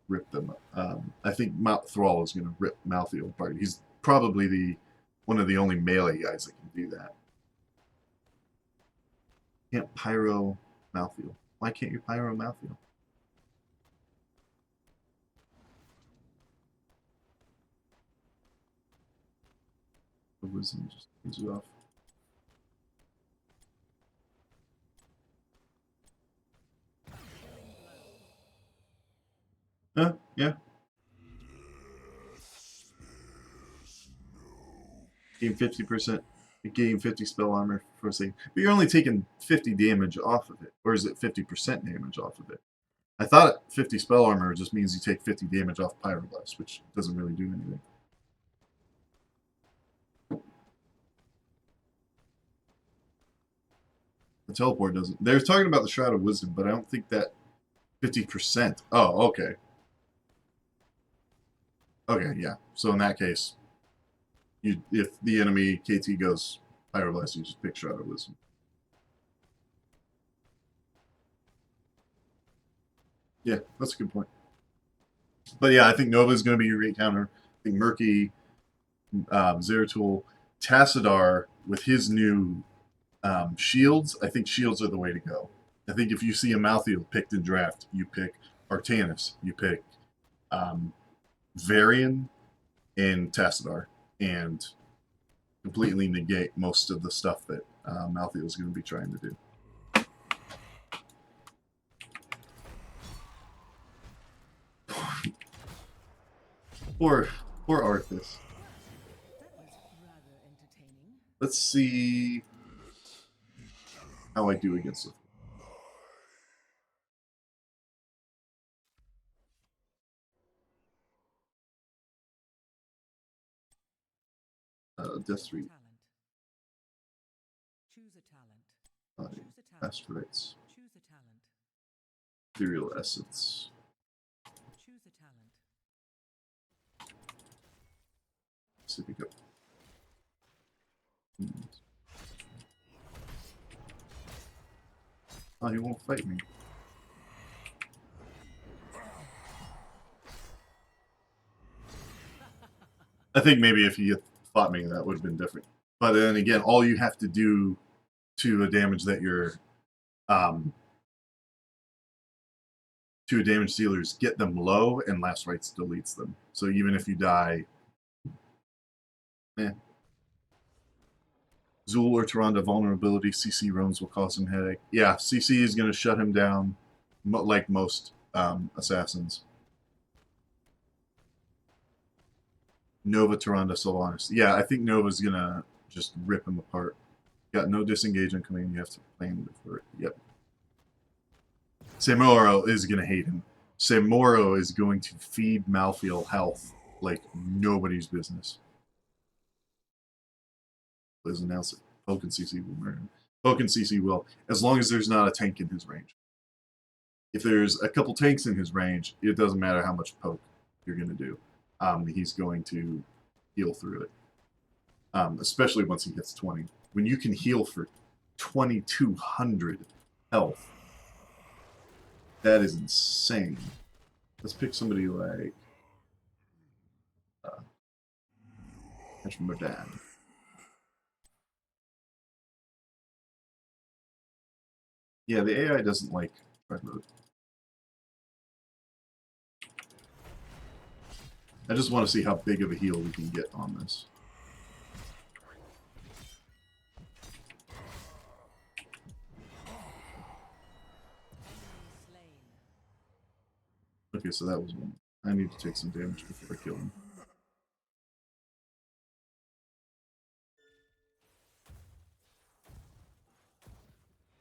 rip them up. I think Thrall is going to rip Malthael apart. He's probably one of the only melee guys that can do that. Can't pyro Malthael. Why can't you pyro Malthael? The wisdom just turns it off. Yeah. Gain 50%. Gain 50 spell armor for a second. But you're only taking 50 damage off of it. Or is it 50% damage off of it? I thought 50 spell armor just means you take 50 damage off Pyroblast, which doesn't really do anything. The teleport doesn't. They're talking about the Shroud of Wisdom, but I don't think that 50%. Oh, okay. Okay, yeah. So in that case, if the enemy KT goes Pyroblast, you just pick Shroud of Wisdom. Yeah, that's a good point. But yeah, I think Nova is going to be your rate counter. I think Murky, Zeratul, Tassadar with his new shields. I think shields are the way to go. I think if you see a Malthael picked in draft, you pick Artanis, you pick Varian and Tassadar, and completely negate most of the stuff that Malthael is going to be trying to do. Poor Arthas. Let's see how I do against it. Death 3. Choose a talent. Aspirates. Choose a talent. Ethereal Essence. Choose a talent. See if we go. Oh, he won't fight me. I think maybe if he had fought me, that would have been different. But then again, all you have to do to a damage that you're to a damage dealer is get them low, and Last Rites deletes them. So even if you die, Zul or Tyrande vulnerability, CC roams will cause him headache. Yeah, CC is going to shut him down, like most assassins. Nova, Tyrande, Sylvanas. Yeah, I think Nova's going to just rip him apart. Got no disengage on command. You have to plan for it. Yep. Samoro is going to hate him. Samoro is going to feed Malthael health like nobody's business. Let's announce it. Poke and CC will murder him. Poke and CC will, as long as there's not a tank in his range. If there's a couple tanks in his range, it doesn't matter how much poke you're going to do. He's going to heal through it. Especially once he gets 20. When you can heal for 2,200 health, that is insane. Let's pick somebody like Merdan. Yeah, the AI doesn't like fight mode. I just want to see how big of a heal we can get on this. Okay, so that was one. I need to take some damage before I kill him.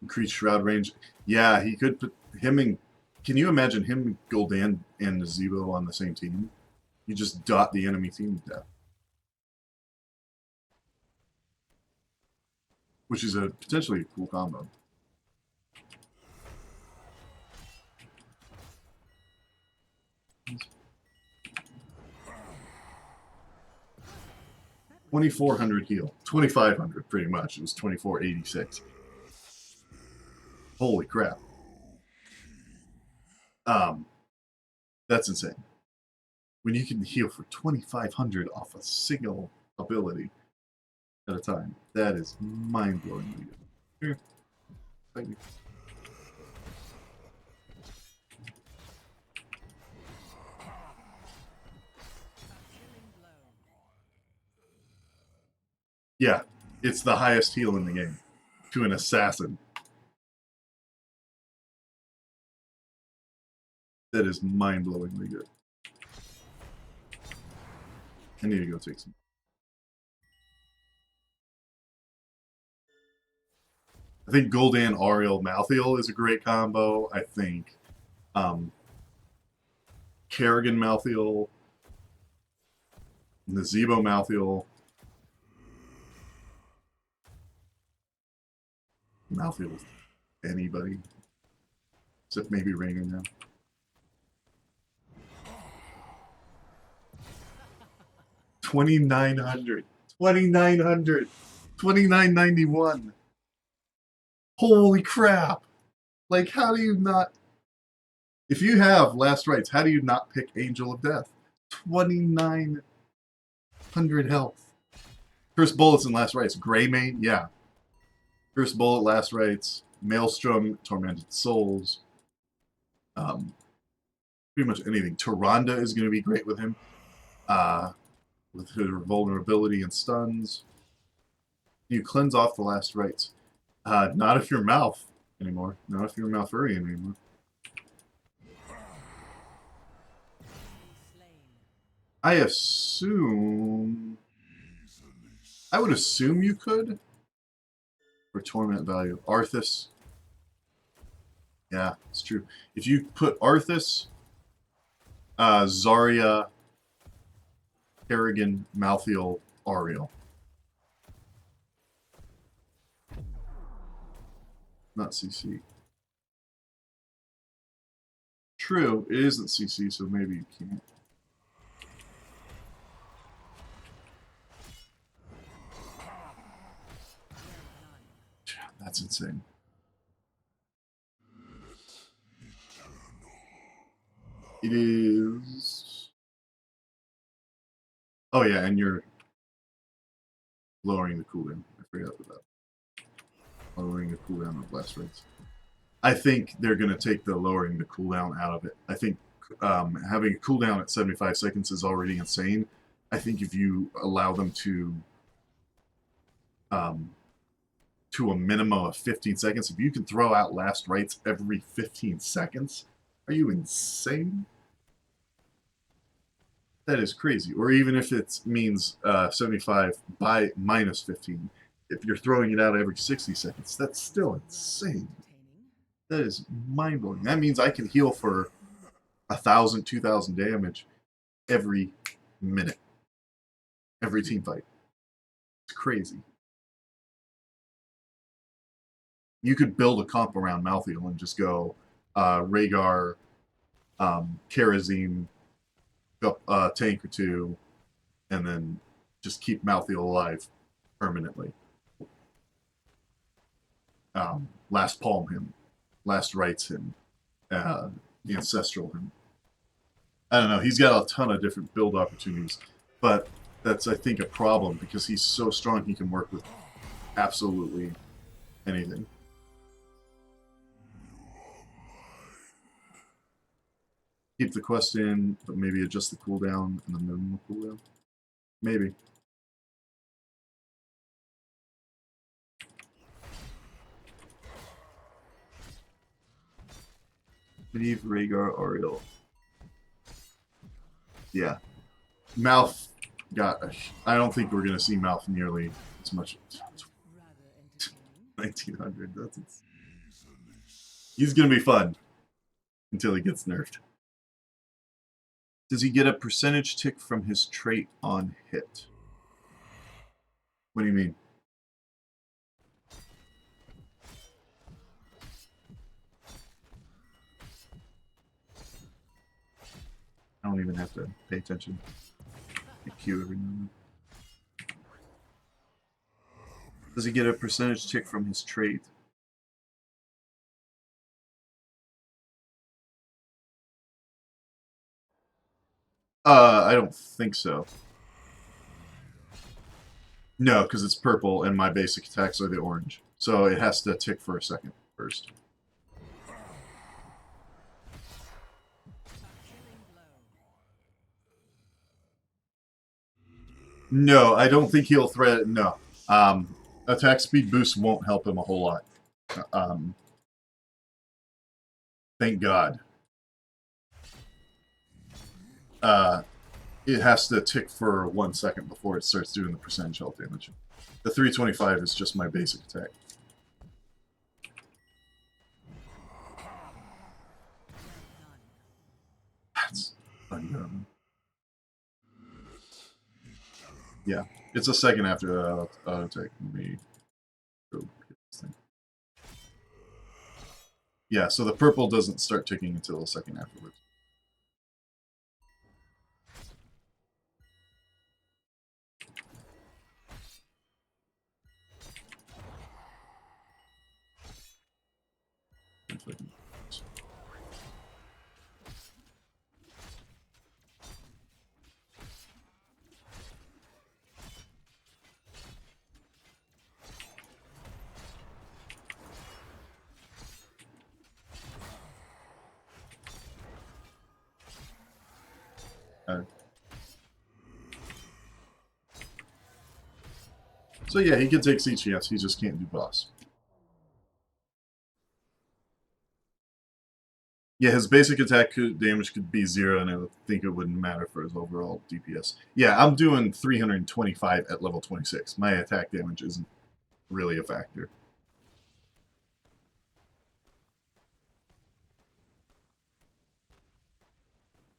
Increase shroud range. Yeah, he could put him in. Can you imagine him, Gul'dan, and Nazebo on the same team? You just dot the enemy team to death. Which is a potentially a cool combo. $2,400 heal. 2,500 pretty much. It was 2,486. Holy crap. That's insane. When you can heal for 2,500 off a single ability at a time, that is mind-blowingly good. Here. Thank you. Yeah, it's the highest heal in the game to an assassin. That is mind-blowingly good. I need to go take some. I think Gul'dan Auriel Malthael is a great combo. I think Kerrigan Malthael, Nazebo Malthael. Malthael, anybody. Except maybe Rainer now. $2,900. $2,900. $2,991. Holy crap! Like, how do you not... If you have Last Rites, how do you not pick Angel of Death? 2,900 health. First Bullets and Last Rites. Greymane? Yeah. First Bullet, Last Rites. Maelstrom, Tormented Souls. Pretty much anything. Tyrande is going to be great with him. With her vulnerability and stuns. You cleanse off the Last Rites. Not if you're Malf anymore. Not if you're Malfurion anymore. I assume... I would assume you could. For torment value. Arthas. Yeah, it's true. If you put Arthas, Zarya, Kerrigan, Malthael, Auriel. Not CC. True, it isn't CC, so maybe you can't. That's insane. It is... Oh yeah, and you're lowering the cooldown. I forgot about that. Lowering the cooldown of Last Rites. I think they're going to take the lowering the cooldown out of it. I think having a cooldown at 75 seconds is already insane. I think if you allow them to a minimum of 15 seconds, if you can throw out Last Rites every 15 seconds, are you insane? That is crazy. Or even if it means 75 by minus 15. If you're throwing it out every 60 seconds, that's still insane. That is mind-blowing. That means I can heal for 1,000, 2,000 damage every minute. Every team fight. It's crazy. You could build a comp around Malthael and just go Rhaegar, Kharazim, tank or two, and then just keep Malthael alive permanently. Last Palm him. Last Rites him. The Ancestral him. I don't know. He's got a ton of different build opportunities. But that's, I think, a problem because he's so strong he can work with absolutely anything. Keep the quest in, but maybe adjust the cooldown and the minimum cooldown. Maybe. Medivh, Rhaegar, Ariel. Yeah. Malth got... I don't think we're going to see Malth nearly as much. Rather entertaining. 1900. That's he's going to be fun until he gets nerfed. Does he get a percentage tick from his trait on hit? What do you mean? I don't even have to pay attention. I Q every now and then. Does he get a percentage tick from his trait? I don't think so. No, because it's purple and my basic attacks are the orange. So it has to tick for a second first. No, I don't think he'll threat. No. Attack speed boost won't help him a whole lot. Thank God. It has to tick for 1 second before it starts doing the percentage health damage. The 325 is just my basic attack. That's undone. Yeah, it's a second after auto attack. Let me go get this thing. Yeah, so the purple doesn't start ticking until a second afterwards. So yeah, he can take CGS, he just can't do boss. Yeah, his basic attack damage could be 0, and I would think it wouldn't matter for his overall DPS. Yeah, I'm doing 325 at level 26. My attack damage isn't really a factor.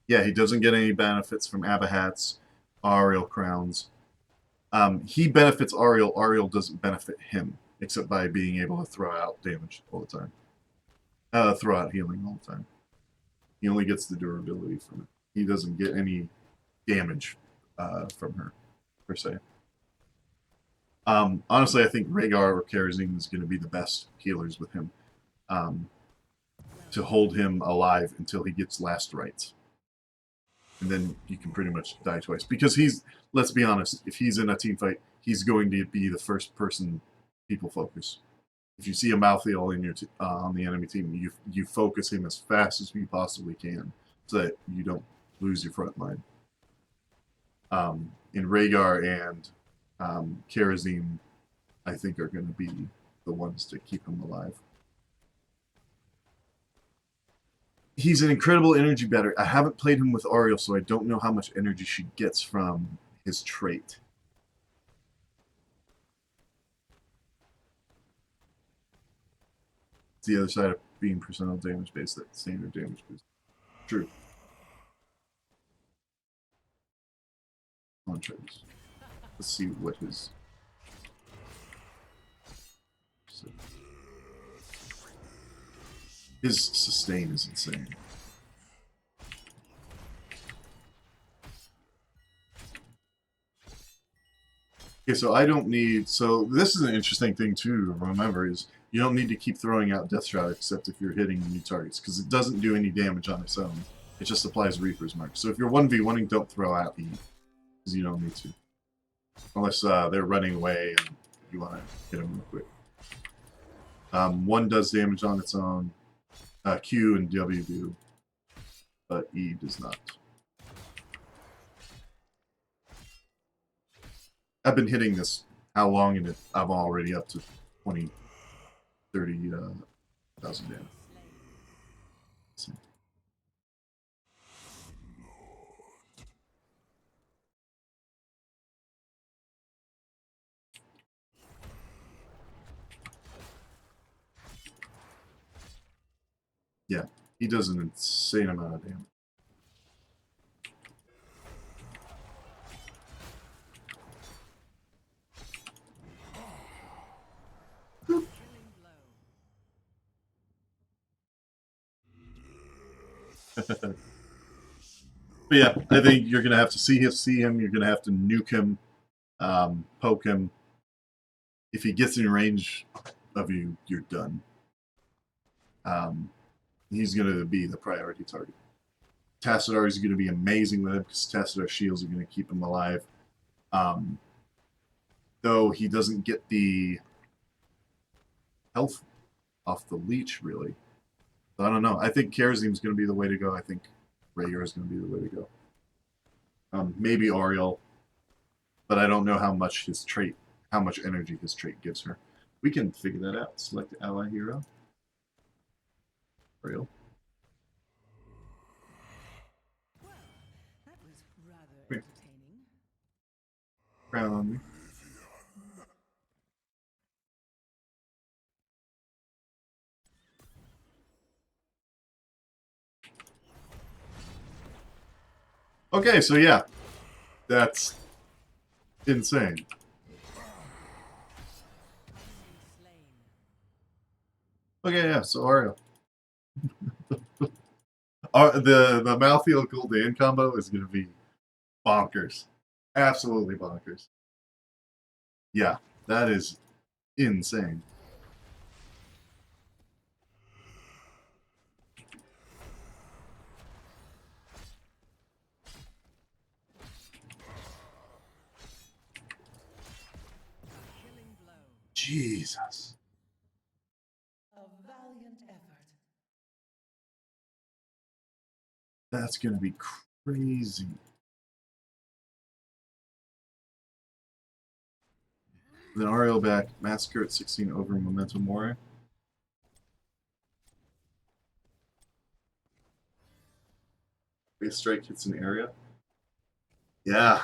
Yeah, he doesn't get any benefits from Abahats, Ariel crowns. He benefits Ariel. Ariel doesn't benefit him, except by being able to throw out damage all the time. Throw out healing all the time. He only gets the durability from it. He doesn't get any damage from her, per se. Honestly, I think Rhaegar or Karazin is going to be the best healers with him. To hold him alive until he gets last rites. And then you can pretty much die twice. Because he's, let's be honest, if he's in a team fight, he's going to be the first person people focus. If you see a Malthael in your on the enemy team, you focus him as fast as you possibly can so that you don't lose your front line. In Rhaegar and Karazin, I think are going to be the ones to keep him alive. He's an incredible energy better. I haven't played him with Ariel, so I don't know how much energy she gets from his trait. It's the other side of being percentile damage based, that standard damage boost. True. On traits. Let's see what his. His sustain is insane. Okay, so I don't need. So this is an interesting thing too to remember is you don't need to keep throwing out Death Shroud except if you're hitting new targets because it doesn't do any damage on its own. It just applies Reaper's Mark. So if you're 1v1ing, don't throw out E because you don't need to, unless they're running away and you want to hit them real quick. One does damage on its own. Q and W do, but E does not. I've been hitting this how long, and I'm already up to 20, 30,000 damage. So. Yeah, he does an insane amount of damage. But yeah, I think you're gonna have to see him. You're gonna have to nuke him, poke him. If he gets in range of you, you're done. He's gonna be the priority target. Tassadar is gonna be amazing with him because Tassadar shields are gonna keep him alive. Though he doesn't get the health off the leech really. I don't know. I think Karazim's going to be the way to go. I think Rhaegar is going to be the way to go. Maybe Oriel, but I don't know how much energy his trait gives her. We can figure that out. Select ally hero. Oriel. Well, that was rather Here. entertaining. Crown on me. Okay, so yeah, that's insane. Okay, yeah, so Ariel. The Malthael Gul'dan combo is going to be bonkers. Absolutely bonkers. Yeah, that is insane. Jesus. A valiant effort. That's going to be crazy. Then Ariel back. Massacre at 16 over Memento Mori. Base strike hits an area. Yeah.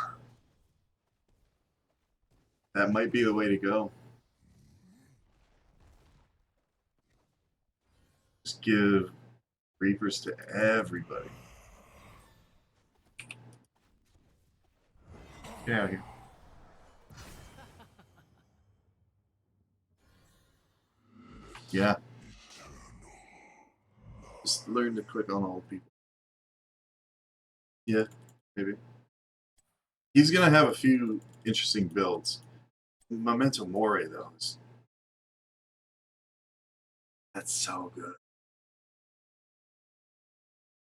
That might be the way to go. Just give Reapers to everybody. Get out of here. Yeah. Just learn to click on all people. Yeah, maybe. He's going to have a few interesting builds. Memento Mori, though. That's so good.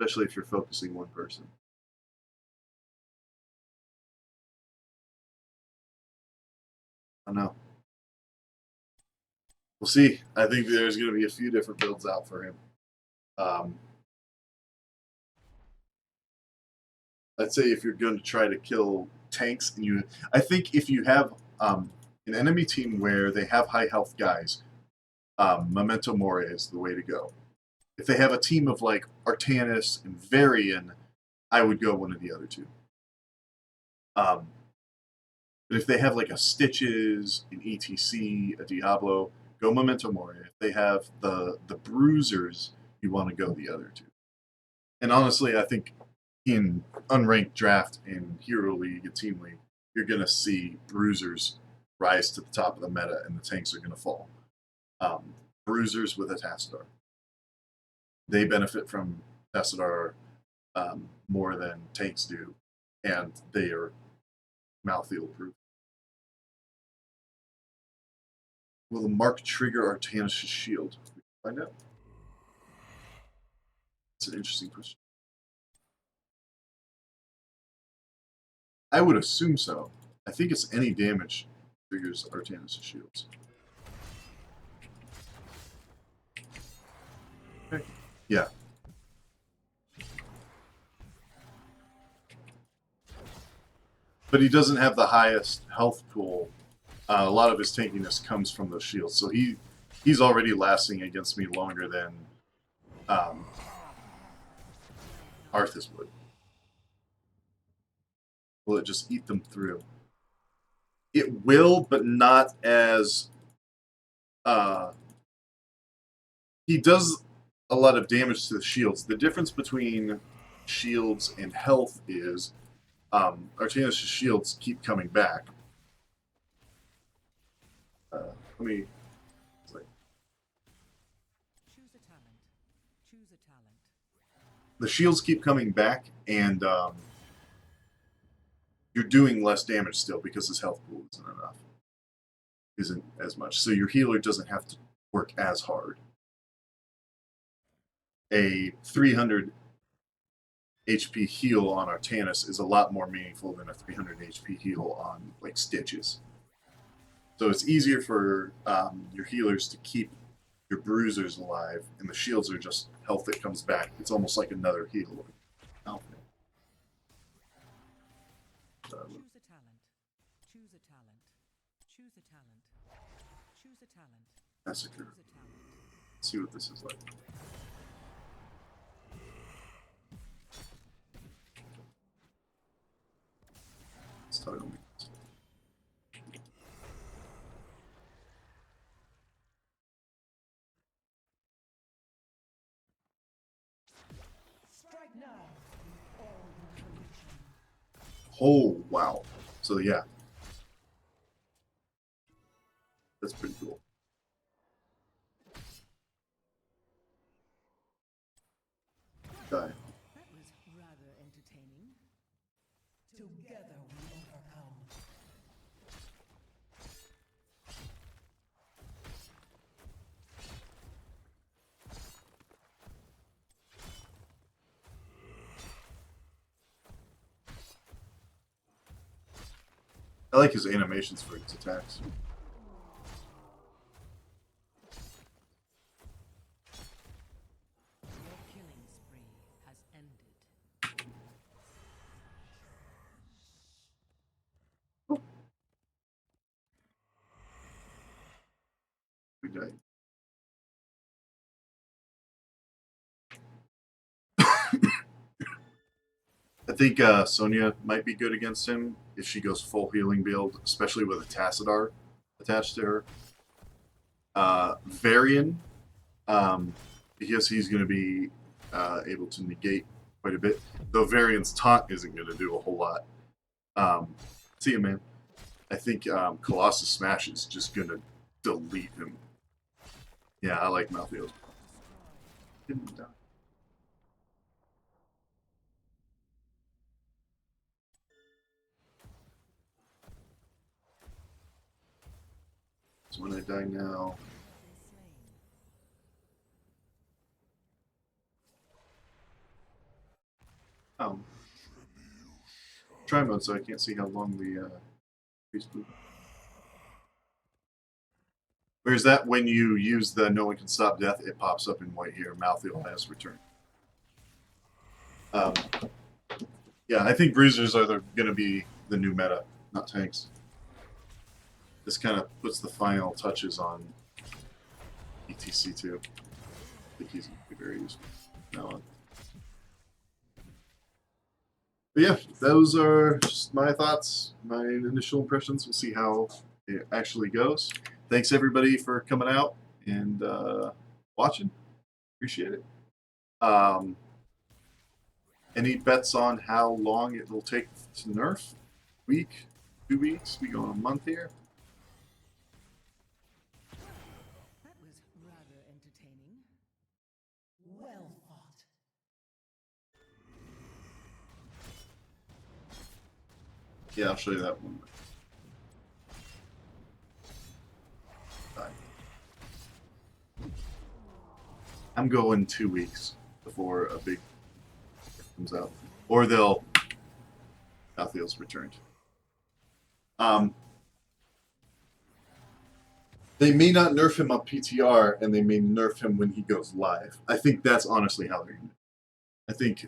Especially if you're focusing one person. I don't know. We'll see. I think there's going to be a few different builds out for him. I'd say if you're going to try to kill tanks, and I think if you have an enemy team where they have high health guys, Memento Mori is the way to go. If they have a team of like Artanis and Varian, I would go one of the other two. But if they have like a Stitches, an ETC, a Diablo, go Memento Mori. If they have the Bruisers, you want to go the other two. And honestly, I think in unranked draft in Hero League and Team League, you're going to see Bruisers rise to the top of the meta and the tanks are going to fall. Bruisers with a Tassadar. They benefit from Tassadar more than tanks do, and they are Malthael proof. Will the mark trigger Artanis' shield? We can find out. It's an interesting question. I would assume so. I think it's any damage triggers Artanis' shields. Okay. Yeah. but he doesn't have the highest health pool. A lot of his tankiness comes from those shields, so he's already lasting against me longer than Arthas would. Will it just eat them through? It will, but not as... he does a lot of damage to the shields. The difference between shields and health is Artanis' shields keep coming back. Let me... Choose a talent. Choose a talent. The shields keep coming back, and you're doing less damage still because his health pool isn't as much. So your healer doesn't have to work as hard. A 300 HP heal on Artanis is a lot more meaningful than a 300 HP heal on like Stitches. So it's easier for your healers to keep your bruisers alive, and the shields are just health that comes back. It's almost like another heal. Choose a talent. Choose a talent. Choose a talent. Choose a talent. Massacre. Choose a talent. Let's see what this is like. Let's tell you. Strike now. All information. Oh, wow. So, yeah. That's pretty cool. Die. That was rather entertaining. Together we overcome. I like his animations for his attacks. Your killing spree has ended. We died. I think Sonya might be good against him if she goes full healing build, especially with a Tassadar attached to her. Varian, because he's going to be able to negate quite a bit, though Varian's taunt isn't going to do a whole lot. See you, man. I think Colossus Smash is just going to delete him. Yeah, I like Malthael's. Didn't die. So when I die now... Try mode, so I can't see how long the priest move. Whereas that when you use the no one can stop death, it pops up in white here. Malthael has returned. Yeah, I think bruisers are going to be the new meta, not tanks. This kind of puts the final touches on ETC2. I think he's going to be very useful from now on. But yeah, those are just my thoughts, my initial impressions. We'll see how it actually goes. Thanks everybody for coming out and watching. Appreciate it. Any bets on how long it will take to nerf? Week? 2 weeks? We go on a month here? That was rather entertaining. Well fought. Yeah, I'll show you that one. I'm going 2 weeks before a big comes out, or they'll Malthael's returned. They may not nerf him on PTR, and they may nerf him when he goes live. I think that's honestly how they're going to. I think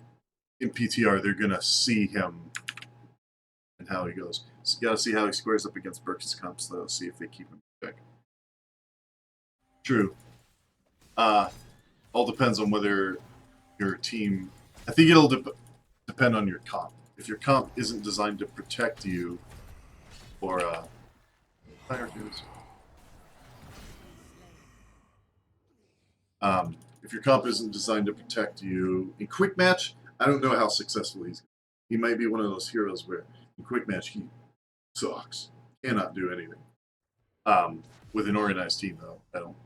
in PTR they're going to see him and how he goes. So you got to see how he squares up against Burke's comps, though. See if they keep him back. True. All depends on whether your team. I think it'll depend on your comp. If your comp isn't designed to protect you, or fire dudes. If your comp isn't designed to protect you in quick match, I don't know how successful he's. He might be one of those heroes where in quick match he sucks, cannot do anything. With an organized team, though, I don't.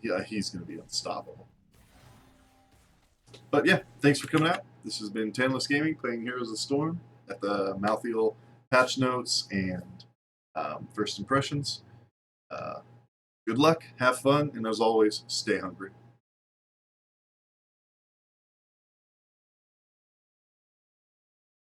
Yeah, he's going to be unstoppable. But yeah, thanks for coming out. This has been Tantalus Gaming playing Heroes of Storm at the Malthael patch notes and first impressions. Good luck, have fun, and as always, stay hungry.